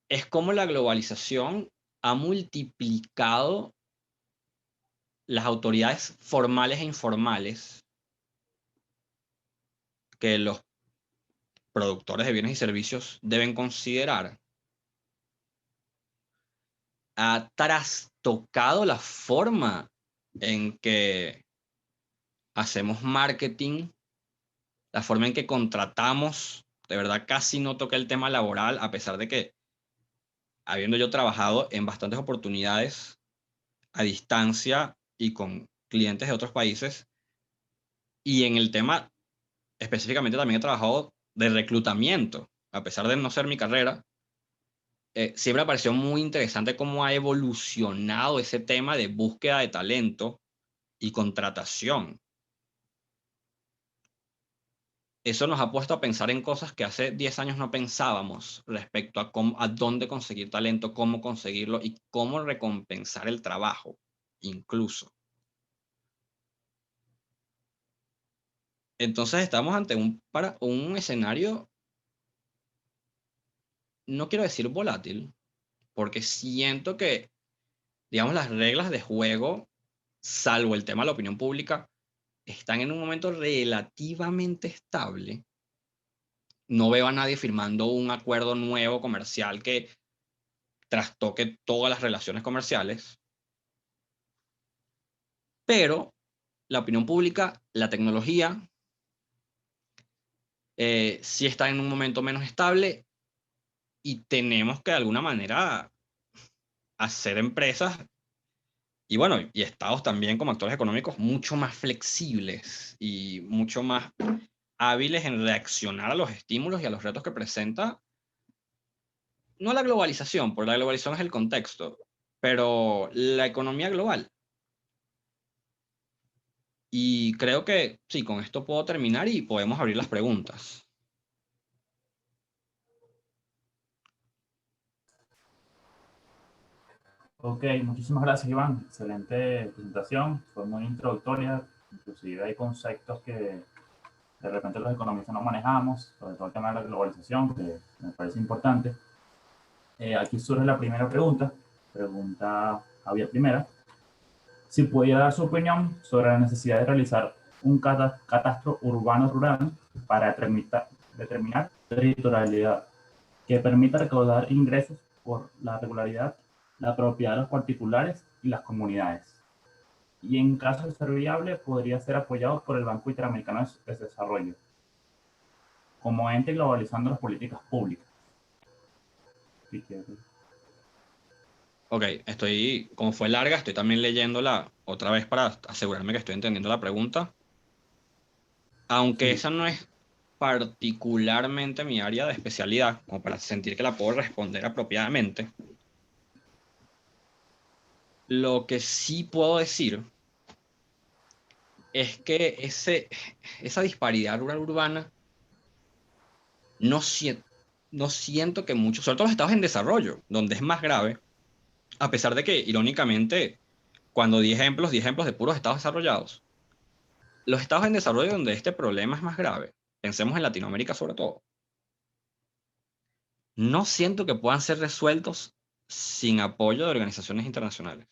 es como la globalización ha multiplicado las autoridades formales e informales que los productores de bienes y servicios deben considerar. Ha trastocado la forma en que hacemos marketing, la forma en que contratamos. De verdad, casi no toca el tema laboral, a pesar de que, habiendo yo trabajado en bastantes oportunidades a distancia y con clientes de otros países, y en el tema específicamente también he trabajado de reclutamiento, a pesar de no ser mi carrera, siempre me pareció muy interesante cómo ha evolucionado ese tema de búsqueda de talento y contratación. Eso nos ha puesto a pensar en cosas que hace 10 años no pensábamos respecto a dónde conseguir talento, cómo conseguirlo y cómo recompensar el trabajo, incluso. Entonces estamos ante un escenario, no quiero decir volátil, porque siento que, digamos, las reglas de juego, salvo el tema de la opinión pública, están en un momento relativamente estable. No veo a nadie firmando un acuerdo nuevo comercial que trastoque todas las relaciones comerciales. Pero la opinión pública, la tecnología, sí está en un momento menos estable y tenemos que de alguna manera hacer empresas y bueno, y estados también como actores económicos mucho más flexibles y mucho más hábiles en reaccionar a los estímulos y a los retos que presenta, no la globalización, porque la globalización es el contexto, pero la economía global. Y creo que sí, con esto puedo terminar y podemos abrir las preguntas. Ok, muchísimas gracias, Iván. Excelente presentación. Fue muy introductoria. Inclusive hay conceptos que de repente los economistas no manejamos, sobre todo el tema de la globalización, que me parece importante. Aquí surge la primera pregunta. Pregunta Javier Primera. Si pudiera dar su opinión sobre la necesidad de realizar un catastro urbano-rural para determinar territorialidad que permita recaudar ingresos por la regularidad, la propiedad de los particulares y las comunidades. Y en caso de ser viable, podría ser apoyado por el Banco Interamericano de Desarrollo, como ente globalizando las políticas públicas. Ok, como fue larga, estoy también leyéndola otra vez para asegurarme que estoy entendiendo la pregunta. Aunque Sí, esa no es particularmente mi área de especialidad, como para sentir que la puedo responder apropiadamente, lo que sí puedo decir es que esa disparidad rural-urbana no, no siento que muchos, sobre todo los estados en desarrollo, donde es más grave, a pesar de que, irónicamente, cuando di ejemplos de puros estados desarrollados, los estados en desarrollo donde este problema es más grave, pensemos en Latinoamérica sobre todo, no siento que puedan ser resueltos sin apoyo de organizaciones internacionales.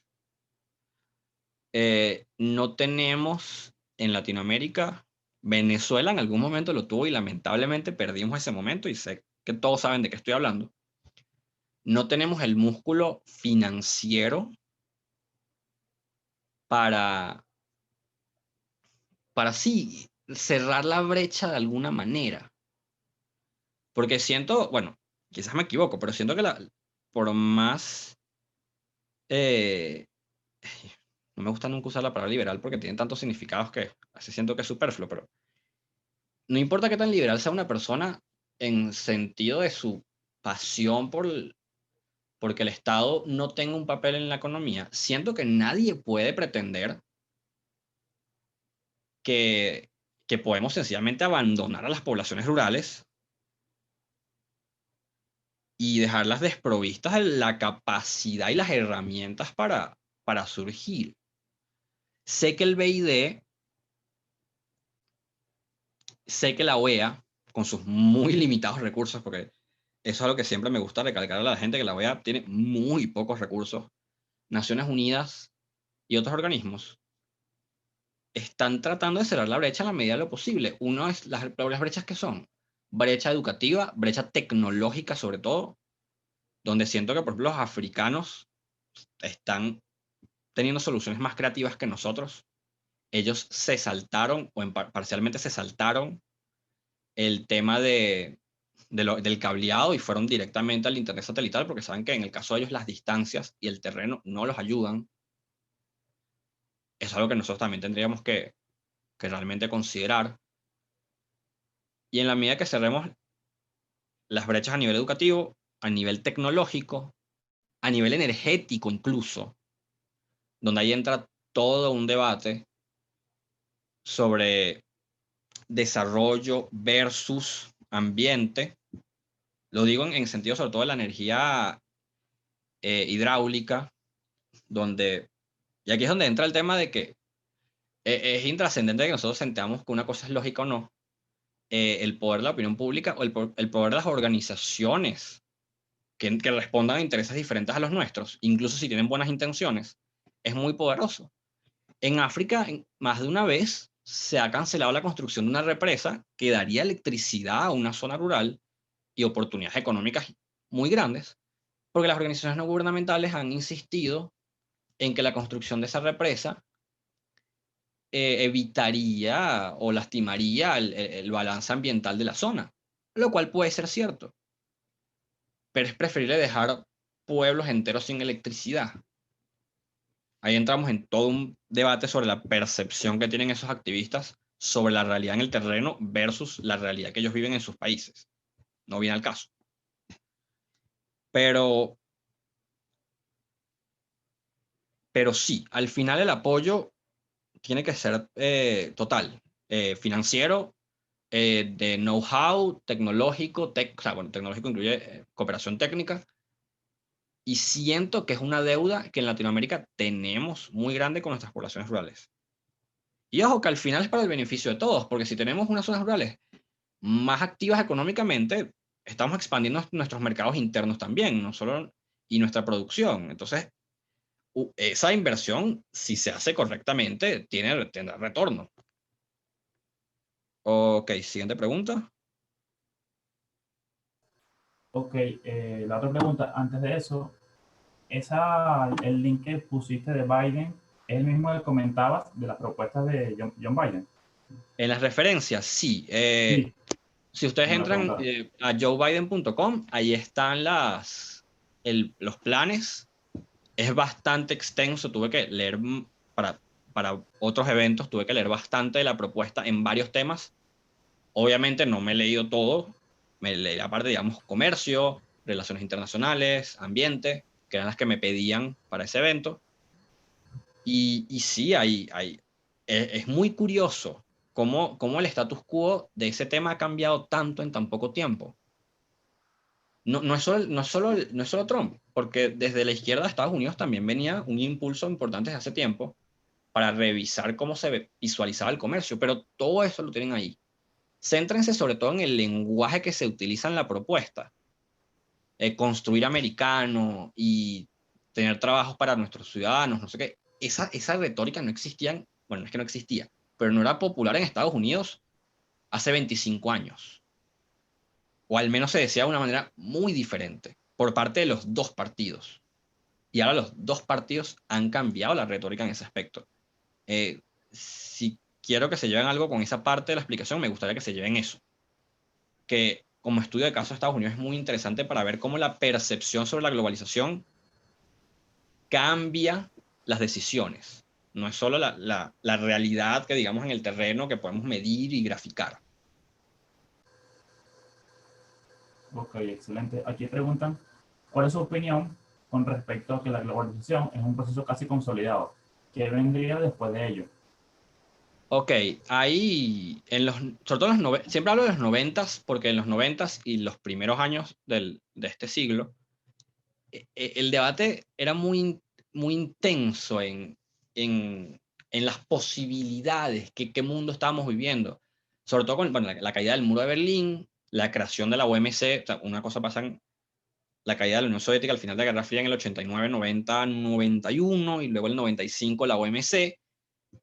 No tenemos en Latinoamérica, Venezuela en algún momento lo tuvo y lamentablemente perdimos ese momento y sé que todos saben de qué estoy hablando. No tenemos el músculo financiero para, para sí cerrar la brecha de alguna manera. Porque siento, bueno, quizás me equivoco, pero siento que por más eh, no me gusta nunca usar la palabra liberal porque tiene tantos significados que así siento que es superfluo, pero no importa qué tan liberal sea una persona en sentido de su pasión porque el Estado no tenga un papel en la economía, siento que nadie puede pretender que, que podemos sencillamente abandonar a las poblaciones rurales y dejarlas desprovistas de la capacidad y las herramientas para surgir. Sé que el BID, sé que la OEA, con sus muy limitados recursos, porque eso es algo que siempre me gusta recalcar a la gente, que la OEA tiene muy pocos recursos. Naciones Unidas y otros organismos están tratando de cerrar la brecha en la medida de lo posible. Uno es las brechas que son brecha educativa, brecha tecnológica sobre todo, donde siento que por ejemplo los africanos están teniendo soluciones más creativas que nosotros. Ellos se saltaron, o parcialmente se saltaron, el tema del cableado y fueron directamente al internet satelital porque saben que en el caso de ellos las distancias y el terreno no los ayudan. Es algo que nosotros también tendríamos que realmente considerar. Y en la medida que cerremos las brechas a nivel educativo, a nivel tecnológico, a nivel energético incluso, donde ahí entra todo un debate sobre desarrollo versus ambiente. Lo digo en sentido sobre todo de la energía hidráulica, donde, y aquí es donde entra el tema de que es intrascendente que nosotros sentamos que una cosa es lógica o no. El poder de la opinión pública o el poder de las organizaciones que respondan a intereses diferentes a los nuestros, incluso si tienen buenas intenciones, es muy poderoso. En África, más de una vez, se ha cancelado la construcción de una represa que daría electricidad a una zona rural y oportunidades económicas muy grandes, porque las organizaciones no gubernamentales han insistido en que la construcción de esa represa evitaría o lastimaría el balance ambiental de la zona, lo cual puede ser cierto, pero es preferible dejar pueblos enteros sin electricidad. Ahí entramos en todo un debate sobre la percepción que tienen esos activistas sobre la realidad en el terreno versus la realidad que ellos viven en sus países. No viene al caso. Pero, pero sí, al final el apoyo tiene que ser total, financiero, de know-how, tecnológico, o sea, bueno, tecnológico incluye cooperación técnica, y siento que es una deuda que en Latinoamérica tenemos muy grande con nuestras poblaciones rurales. Y ojo, que al final es para el beneficio de todos, porque si tenemos unas zonas rurales más activas económicamente, estamos expandiendo nuestros mercados internos también, no solo, y nuestra producción. Entonces, esa inversión, si se hace correctamente, tendrá retorno. Ok, siguiente pregunta. Ok, la otra pregunta, antes de eso, el link que pusiste de Biden es el mismo que comentabas de las propuestas de John Biden. En las referencias, sí. Sí, Si ustedes me lo entran preguntaron. a joebiden.com, ahí están los planes. Es bastante extenso. Tuve que leer para otros eventos, tuve que leer bastante de la propuesta en varios temas. Obviamente no me he leído todo. Me leí aparte, digamos, comercio, relaciones internacionales, ambiente, que eran las que me pedían para ese evento. Y sí, es muy curioso cómo el status quo de ese tema ha cambiado tanto en tan poco tiempo. No es solo Trump, porque desde la izquierda de Estados Unidos también venía un impulso importante desde hace tiempo para revisar cómo se visualizaba el comercio, pero todo eso lo tienen ahí. Céntrense sobre todo en el lenguaje que se utiliza en la propuesta. Construir americano y tener trabajos para nuestros ciudadanos, no sé qué. Esa retórica no existía, bueno, no es que no existía, pero no era popular en Estados Unidos hace 25 años. O al menos se decía de una manera muy diferente por parte de los dos partidos. Y ahora los dos partidos han cambiado la retórica en ese aspecto. Si quiero que se lleven algo con esa parte de la explicación, me gustaría que se lleven eso. Que como estudio de caso de Estados Unidos es muy interesante para ver cómo la percepción sobre la globalización cambia las decisiones. No es solo la realidad que digamos en el terreno que podemos medir y graficar. Ok, excelente. Aquí preguntan, ¿cuál es su opinión con respecto a que la globalización es un proceso casi consolidado? ¿Qué vendría después de ello? Ok, ahí, sobre todo siempre hablo de los noventas, porque en los noventas y los primeros años de este siglo, el debate era muy intenso en las posibilidades, qué mundo estábamos viviendo. Sobre todo con bueno, la caída del muro de Berlín, la creación de la OMC, o sea, una cosa pasa en la caída de la Unión Soviética al final de la Guerra Fría en el 89, 90, 91 y luego el 95 la OMC.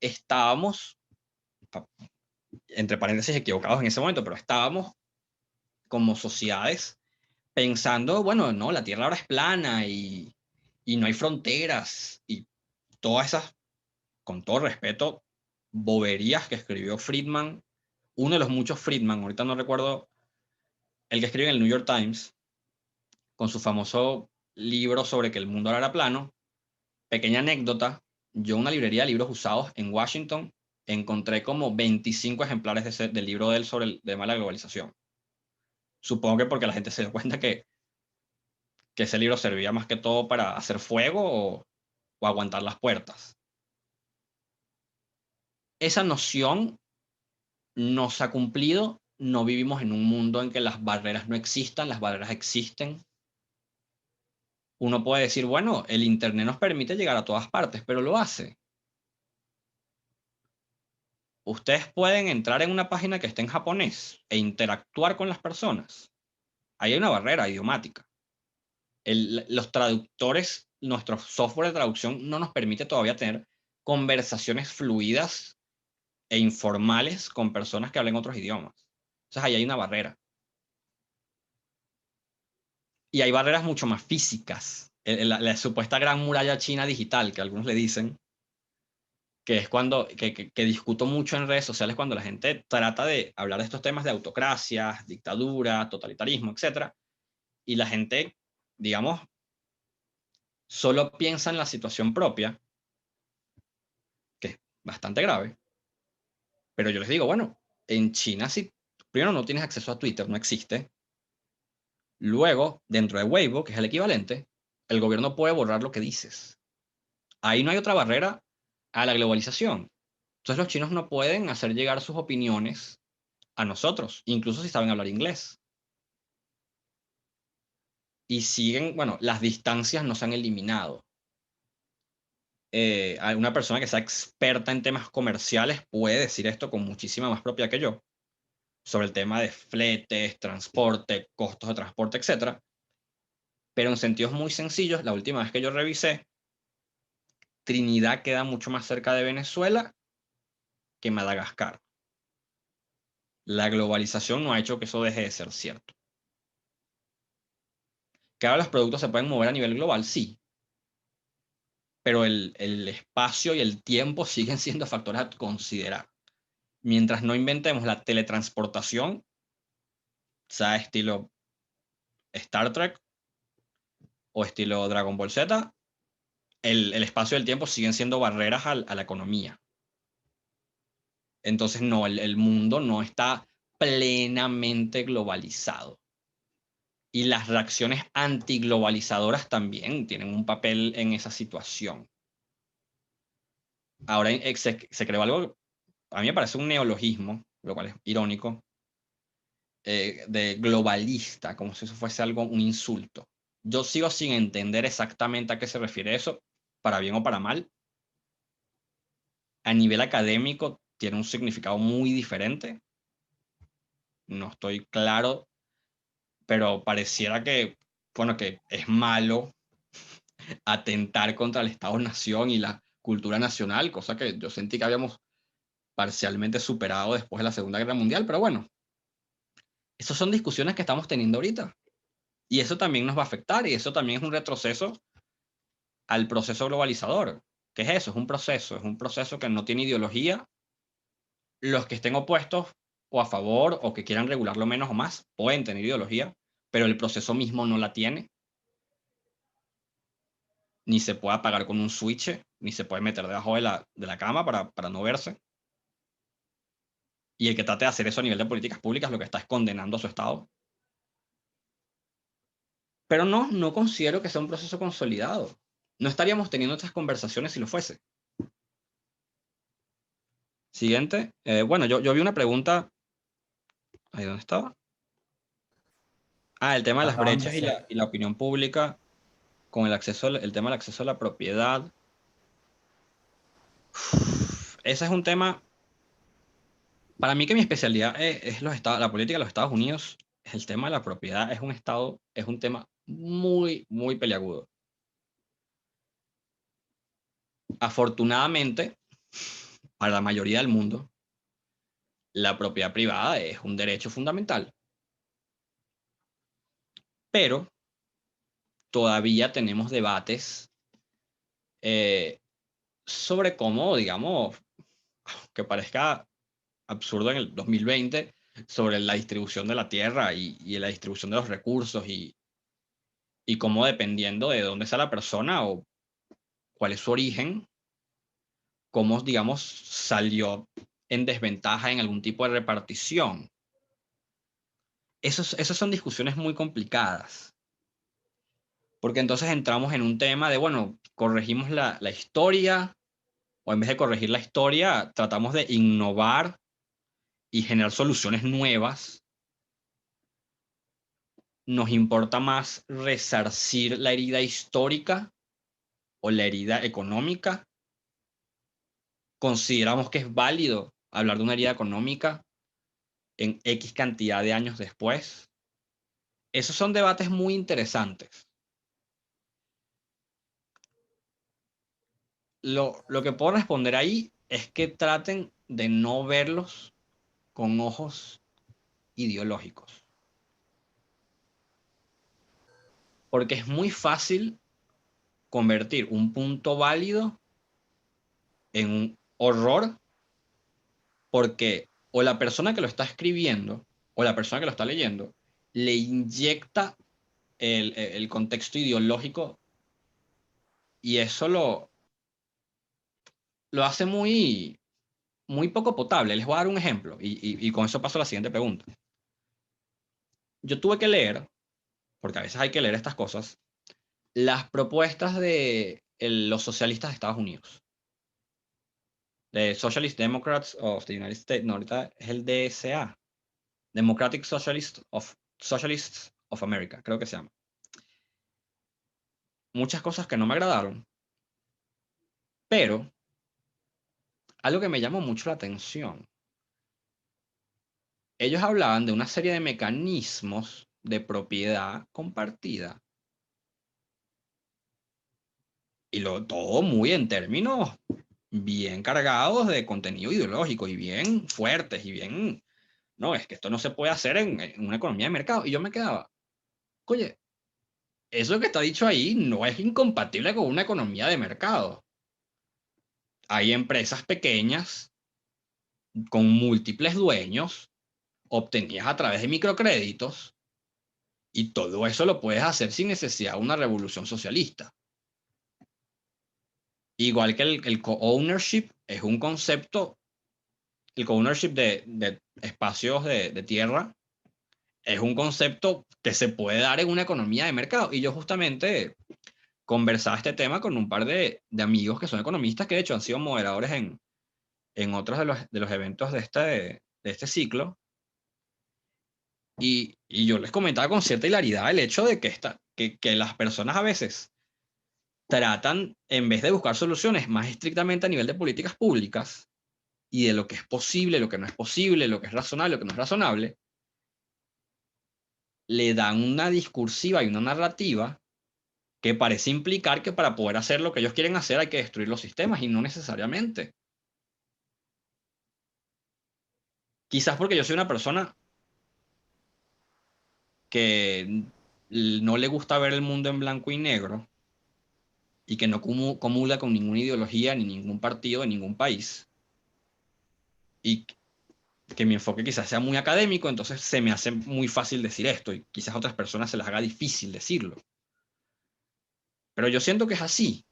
Estábamos, entre paréntesis, equivocados en ese momento, pero estábamos como sociedades pensando, bueno, no, la Tierra ahora es plana y no hay fronteras y todas esas, con todo respeto, boberías que escribió Friedman, uno de los muchos Friedman, ahorita no recuerdo, el que escribe en el New York Times, con su famoso libro sobre que el mundo ahora era plano. Pequeña anécdota, yo en una librería de libros usados en Washington encontré como 25 ejemplares del libro de él sobre el tema de la globalización. Supongo que porque la gente se dio cuenta que ese libro servía más que todo para hacer fuego o aguantar las puertas. Esa noción no se ha cumplido, no vivimos en un mundo en que las barreras no existan, las barreras existen. Uno puede decir, bueno, el Internet nos permite llegar a todas partes, pero lo hace. Ustedes pueden entrar en una página que esté en japonés e interactuar con las personas. Ahí hay una barrera idiomática. Los traductores, nuestro software de traducción no nos permite todavía tener conversaciones fluidas e informales con personas que hablen otros idiomas. Entonces ahí hay una barrera. Y hay barreras mucho más físicas. La supuesta gran muralla china digital, que algunos le dicen, que es cuando, que discuto mucho en redes sociales cuando la gente trata de hablar de estos temas de autocracia, dictadura, totalitarismo, etc. Y la gente, digamos, solo piensa en la situación propia, que es bastante grave. Pero yo les digo, bueno, en China si primero no tienes acceso a Twitter, no existe. Luego, dentro de Weibo, que es el equivalente, el gobierno puede borrar lo que dices. Ahí no hay otra barrera a la globalización. Entonces los chinos no pueden hacer llegar sus opiniones a nosotros, incluso si saben hablar inglés. Y siguen, bueno, las distancias no se han eliminado. Una persona que sea experta en temas comerciales puede decir esto con muchísima más propiedad que yo, sobre el tema de fletes, transporte, costos de transporte, etc. Pero en sentidos muy sencillos, la última vez que yo revisé, Trinidad queda mucho más cerca de Venezuela que Madagascar. La globalización no ha hecho que eso deje de ser cierto. ¿Que ahora los productos se pueden mover a nivel global? Sí. Pero el espacio y el tiempo siguen siendo factores a considerar. Mientras no inventemos la teletransportación, sea estilo Star Trek o estilo Dragon Ball Z, el espacio y el tiempo siguen siendo barreras a la economía. Entonces, no, el mundo no está plenamente globalizado. Y las reacciones antiglobalizadoras también tienen un papel en esa situación. Ahora se creó algo, a mí me parece un neologismo, lo cual es irónico, de globalista, como si eso fuese algo, un insulto. Yo sigo sin entender exactamente a qué se refiere eso, para bien o para mal. A nivel académico tiene un significado muy diferente. No estoy claro, pero pareciera que, bueno, que es malo atentar contra el Estado-Nación y la cultura nacional, cosa que yo sentí que habíamos parcialmente superado después de la Segunda Guerra Mundial, pero bueno, esas son discusiones que estamos teniendo ahorita. Y eso también nos va a afectar, y eso también es un retroceso al proceso globalizador. ¿Qué es eso? Es un proceso que no tiene ideología. Los que estén opuestos o a favor o que quieran regularlo menos o más pueden tener ideología, pero el proceso mismo no la tiene. Ni se puede apagar con un switch, ni se puede meter debajo de la cama para no verse. Y el que trate de hacer eso a nivel de políticas públicas lo que está es condenando a su Estado. Pero no considero que sea un proceso consolidado. No estaríamos teniendo estas conversaciones si lo fuese. Siguiente. Bueno, yo vi una pregunta. Ahí dónde estaba. El tema de las Acaban de brechas hacer. y la opinión pública con el tema del acceso a la propiedad. Ese es un tema. Para mí que mi especialidad es la política de los Estados Unidos. El tema de la propiedad es un tema muy, muy peliagudo. Afortunadamente, para la mayoría del mundo, la propiedad privada es un derecho fundamental. Pero todavía tenemos debates sobre cómo, digamos, que parezca absurdo en el 2020, sobre la distribución de la tierra y la distribución de los recursos y cómo dependiendo de dónde sea la persona o cuál es su origen, cómo, digamos, salió en desventaja en algún tipo de repartición. Esas son discusiones muy complicadas, porque entonces entramos en un tema de, bueno, corregimos la historia, o en vez de corregir la historia, tratamos de innovar y generar soluciones nuevas. Nos importa más resarcir la herida histórica o la herida económica. Consideramos que es válido hablar de una herida económica en X cantidad de años después. Esos son debates muy interesantes. Lo que puedo responder ahí es que traten de no verlos con ojos ideológicos. Porque es muy fácil convertir un punto válido en un horror, porque o la persona que lo está escribiendo o la persona que lo está leyendo le inyecta el contexto ideológico, y eso lo hace muy, muy poco potable. Les voy a dar un ejemplo y con eso paso a la siguiente pregunta. Yo tuve que leer, porque a veces hay que leer estas cosas, las propuestas de los socialistas de Estados Unidos. The Socialist Democrats of the United States. No, ahorita es el DSA. Democratic Socialists of America, creo que se llama. Muchas cosas que no me agradaron, pero algo que me llamó mucho la atención. Ellos hablaban de una serie de mecanismos de propiedad compartida. Y todo muy en términos bien cargados de contenido ideológico y bien fuertes y bien... No, es que esto no se puede hacer en una economía de mercado. Y yo me quedaba, oye, eso que está dicho ahí no es incompatible con una economía de mercado. Hay empresas pequeñas con múltiples dueños, obtenidas a través de microcréditos, y todo eso lo puedes hacer sin necesidad de una revolución socialista. Igual que el co-ownership es un concepto, el co-ownership de espacios de tierra es un concepto que se puede dar en una economía de mercado. Y yo justamente conversaba este tema con un par de amigos que son economistas, que de hecho han sido moderadores en otros de los eventos de este ciclo. Y yo les comentaba con cierta hilaridad el hecho de que las personas a veces tratan, en vez de buscar soluciones más estrictamente a nivel de políticas públicas y de lo que es posible, lo que no es posible, lo que es razonable, lo que no es razonable, le dan una discursiva y una narrativa que parece implicar que para poder hacer lo que ellos quieren hacer hay que destruir los sistemas, y no necesariamente. Quizás porque yo soy una persona que no le gusta ver el mundo en blanco y negro y que no comulga con ninguna ideología ni ningún partido de ningún país, y que mi enfoque quizás sea muy académico, entonces se me hace muy fácil decir esto y quizás a otras personas se les haga difícil decirlo. Pero yo siento que es así,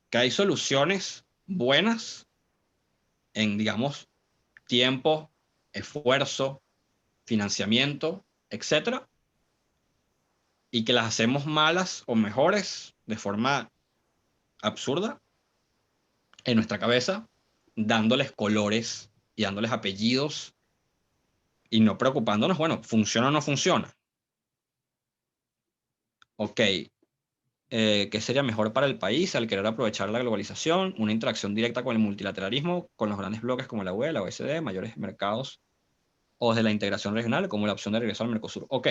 que hay soluciones buenas en, digamos, tiempo, esfuerzo, financiamiento, etcétera, y que las hacemos malas o mejores de forma absurda en nuestra cabeza, dándoles colores y dándoles apellidos y no preocupándonos, bueno, ¿funciona o no funciona? Ok, ¿qué sería mejor para el país al querer aprovechar la globalización? Una interacción directa con el multilateralismo, con los grandes bloques como la UE, la OECD, mayores mercados, o de la integración regional como la opción de regreso al Mercosur. Ok,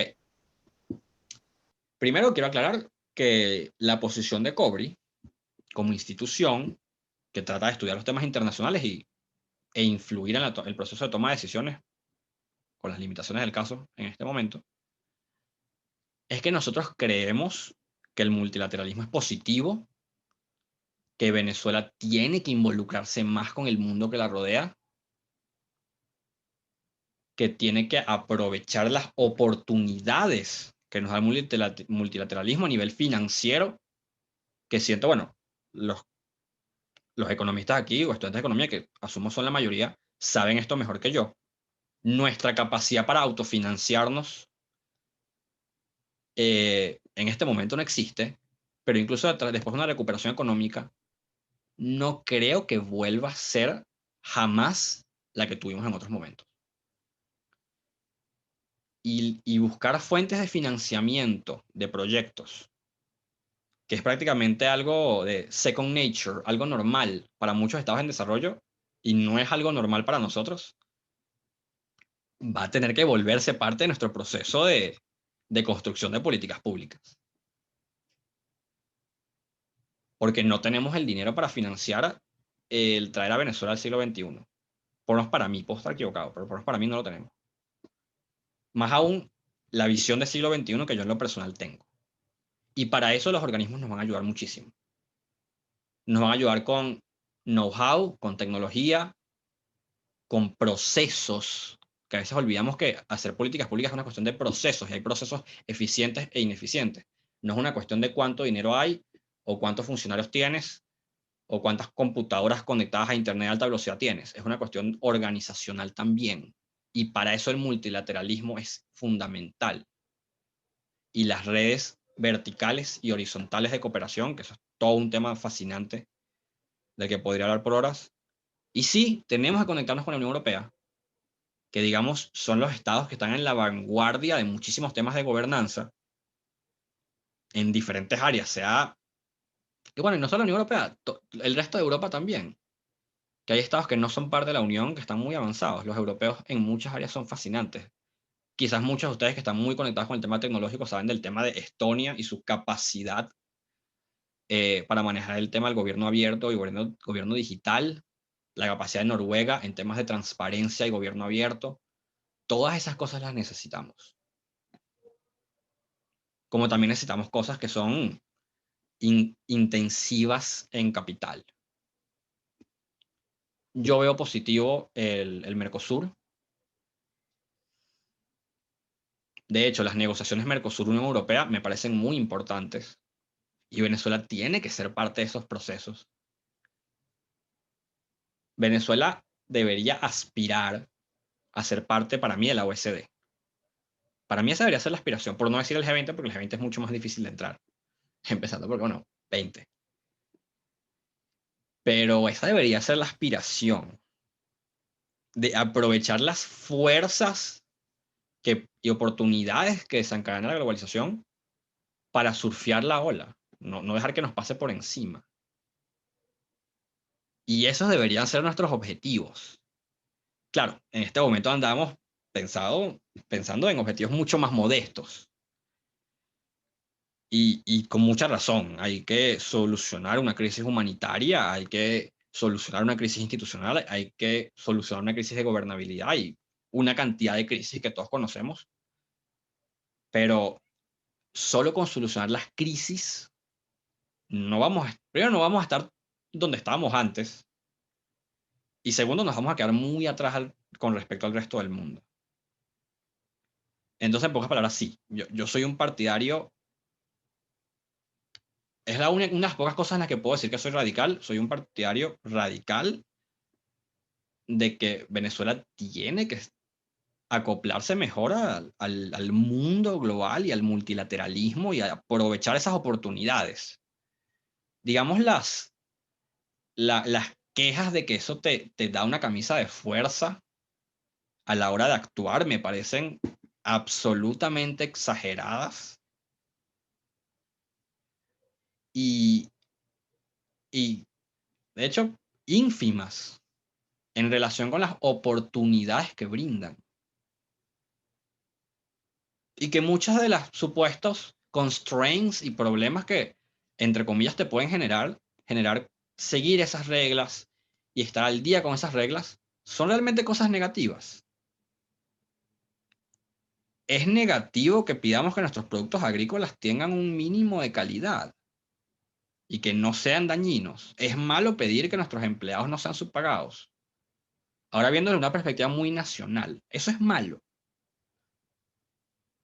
primero quiero aclarar que la posición de COBRI como institución que trata de estudiar los temas internacionales e influir en el proceso de toma de decisiones, con las limitaciones del caso en este momento, es que nosotros creemos que el multilateralismo es positivo, que Venezuela tiene que involucrarse más con el mundo que la rodea, que tiene que aprovechar las oportunidades que nos da el multilateralismo a nivel financiero, que siento, bueno, los economistas aquí o estudiantes de economía, que asumo son la mayoría, saben esto mejor que yo. Nuestra capacidad para autofinanciarnos en este momento no existe, pero incluso después de una recuperación económica, no creo que vuelva a ser jamás la que tuvimos en otros momentos. Y buscar fuentes de financiamiento de proyectos, que es prácticamente algo de second nature, algo normal para muchos estados en desarrollo, y no es algo normal para nosotros, va a tener que volverse parte de nuestro proceso de construcción de políticas públicas. Porque no tenemos el dinero para financiar el traer a Venezuela al siglo XXI. por lo menos para mí, puedo estar equivocado, pero por lo menos para mí no lo tenemos. Más aún, la visión del siglo XXI que yo en lo personal tengo. Y para eso los organismos nos van a ayudar muchísimo. Nos van a ayudar con know-how, con tecnología, con procesos, que a veces olvidamos que hacer políticas públicas es una cuestión de procesos, y hay procesos eficientes e ineficientes. No es una cuestión de cuánto dinero hay, o cuántos funcionarios tienes, o cuántas computadoras conectadas a Internet de alta velocidad tienes. Es una cuestión organizacional también. Y para eso el multilateralismo es fundamental. Y las redes verticales y horizontales de cooperación, que eso es todo un tema fascinante del que podría hablar por horas. Y sí, tenemos que conectarnos con la Unión Europea, que digamos son los estados que están en la vanguardia de muchísimos temas de gobernanza en diferentes áreas, sea, y bueno, y no solo la Unión Europea, el resto de Europa también, que hay estados que no son parte de la Unión, que están muy avanzados. Los europeos en muchas áreas son fascinantes. Quizás muchos de ustedes que están muy conectados con el tema tecnológico saben del tema de Estonia y su capacidad para manejar el tema del gobierno abierto y gobierno digital, la capacidad de Noruega en temas de transparencia y gobierno abierto. Todas esas cosas las necesitamos. Como también necesitamos cosas que son intensivas en capital. Yo veo positivo el Mercosur. De hecho, las negociaciones Mercosur-Unión Europea me parecen muy importantes y Venezuela tiene que ser parte de esos procesos. Venezuela debería aspirar a ser parte, para mí, de la OECD. Para mí esa debería ser la aspiración, por no decir el G20, porque el G20 es mucho más difícil de entrar. Empezando porque, bueno, 20. Pero esa debería ser la aspiración de aprovechar las fuerzas y oportunidades que desencadena la globalización para surfear la ola, no dejar que nos pase por encima. Y esos deberían ser nuestros objetivos. Claro, en este momento andamos pensando en objetivos mucho más modestos. Y con mucha razón, hay que solucionar una crisis humanitaria, hay que solucionar una crisis institucional, hay que solucionar una crisis de gobernabilidad y una cantidad de crisis que todos conocemos. Pero solo con solucionar las crisis, primero no vamos a estar donde estábamos antes, y segundo nos vamos a quedar muy atrás con respecto al resto del mundo. Entonces, en pocas palabras, sí, yo soy un partidario. Es una de las pocas cosas en las que puedo decir que soy radical. Soy un partidario radical de que Venezuela tiene que acoplarse mejor al mundo global y al multilateralismo y a aprovechar esas oportunidades. Digamos, las quejas de que eso te da una camisa de fuerza a la hora de actuar me parecen absolutamente exageradas y, y de hecho, ínfimas en relación con las oportunidades que brindan. Y que muchas de las supuestos constraints y problemas que, entre comillas, te pueden generar seguir esas reglas y estar al día con esas reglas, son realmente cosas negativas. Es negativo que pidamos que nuestros productos agrícolas tengan un mínimo de calidad y que no sean dañinos. Es malo pedir que nuestros empleados no sean subpagados. Ahora viendo desde una perspectiva muy nacional, eso es malo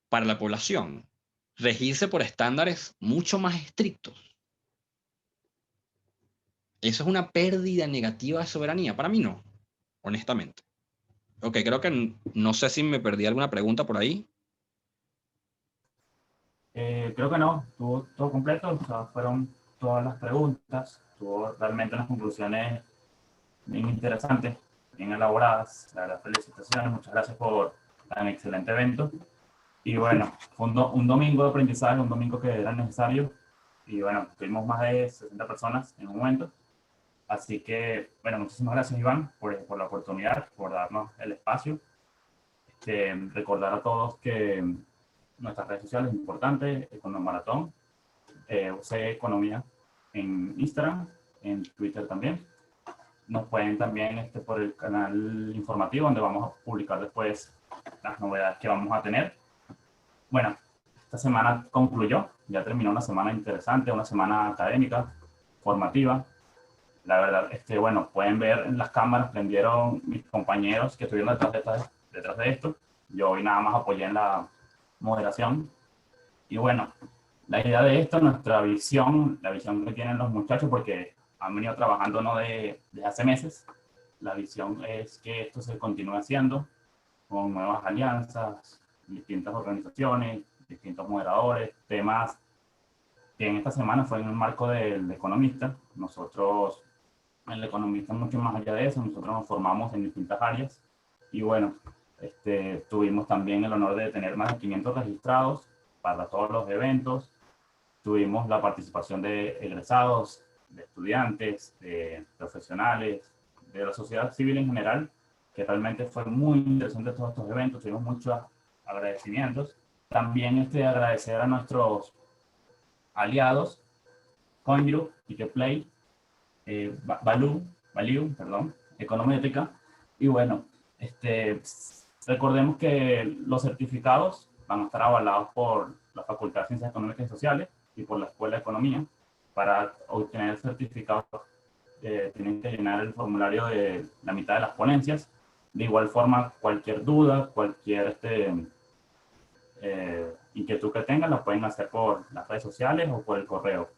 para la población. Regirse por estándares mucho más estrictos. Eso es una pérdida negativa de soberanía. Para mí no, honestamente. Ok, creo que no sé si me perdí alguna pregunta por ahí. Creo que no, estuvo todo completo, o sea, fueron todas las preguntas, tuvo realmente unas conclusiones bien interesantes, bien elaboradas. La verdad, felicitaciones, muchas gracias por tan excelente evento. Y bueno, fue un domingo de aprendizaje, un domingo que era necesario. Y bueno, tuvimos más de 60 personas en un momento. Así que, bueno, muchísimas gracias, Iván, por la oportunidad, por darnos el espacio. Recordar a todos que nuestras redes sociales es importante, Economía Maratón, UC Economía en Instagram, en Twitter también. nos pueden también por el canal informativo, donde vamos a publicar después las novedades que vamos a tener. Bueno, esta semana concluyó, ya terminó una semana interesante, una semana académica, formativa. La verdad, bueno, pueden ver en las cámaras, prendieron mis compañeros que estuvieron detrás de esto. Yo hoy nada más apoyé en la moderación. Y bueno, la idea de esto, nuestra visión, la visión que tienen los muchachos, porque han venido trabajando no desde hace meses, la visión es que esto se continúe haciendo con nuevas alianzas, distintas organizaciones, distintos moderadores, temas que en esta semana fue en el marco del Economista. Nosotros, en el Economista, mucho más allá de eso, nosotros nos formamos en distintas áreas y bueno, tuvimos también el honor de tener más de 500 registrados para todos los eventos. Tuvimos la participación de egresados, de estudiantes, de profesionales, de la sociedad civil en general, que realmente fue muy interesante todos estos eventos. Tuvimos muchos agradecimientos. También agradecer a nuestros aliados, CoinGroup, Ticketplay, Value, perdón, Econométrica. Y bueno, recordemos que los certificados van a estar avalados por la Facultad de Ciencias Económicas y Sociales y por la Escuela de Economía. Para obtener el certificado tienen que llenar el formulario de la mitad de las ponencias. De igual forma, cualquier duda, cualquier inquietud que tengan, la pueden hacer por las redes sociales o por el correo.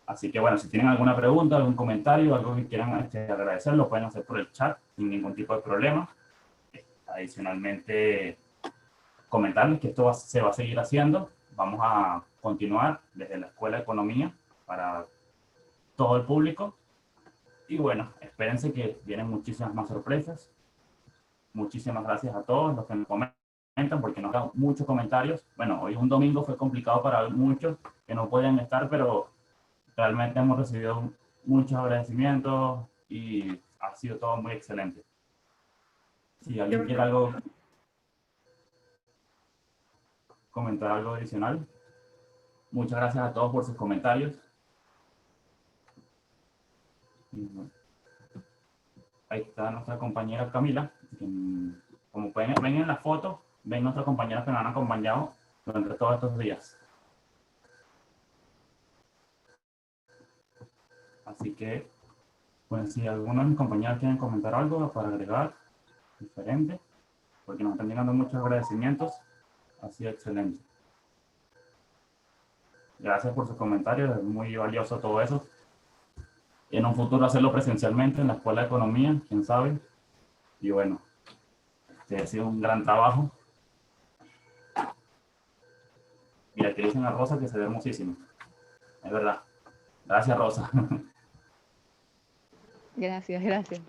Así que bueno, si tienen alguna pregunta, algún comentario, algo que quieran agradecer, lo pueden hacer por el chat sin ningún tipo de problema. Adicionalmente, comentarles que esto se va a seguir haciendo. Vamos a continuar desde la Escuela de Economía para todo el público. Y bueno, espérense que vienen muchísimas más sorpresas. Muchísimas gracias a todos los que nos comentan, porque nos dan muchos comentarios. Bueno, hoy un domingo fue complicado para muchos que no podían estar, pero realmente hemos recibido muchos agradecimientos y ha sido todo muy excelente. Si alguien quiere comentar algo adicional. Muchas gracias a todos por sus comentarios. Ahí está nuestra compañera Camila. Como pueden ver en la foto, ven nuestras compañeras que nos han acompañado durante todos estos días. Así que, pues si alguno de mis compañeros quieren comentar algo para agregar diferente, porque nos están llegando muchos agradecimientos, ha sido excelente. Gracias por sus comentarios, es muy valioso todo eso. En un futuro hacerlo presencialmente en la Escuela de Economía, quién sabe. Y bueno, ha sido un gran trabajo. Mira, que dicen a Rosa que se ve hermosísimo. Es verdad. Gracias, Rosa. Gracias, gracias.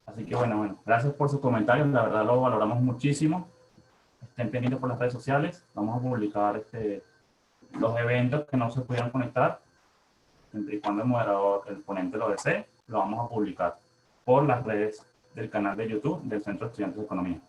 Así que bueno, gracias por sus comentarios, la verdad lo valoramos muchísimo. Estén pendientes por las redes sociales, vamos a publicar los eventos que no se pudieron conectar, siempre y cuando el moderador, el ponente lo desee, lo vamos a publicar por las redes del canal de YouTube del Centro de Estudiantes de Economía.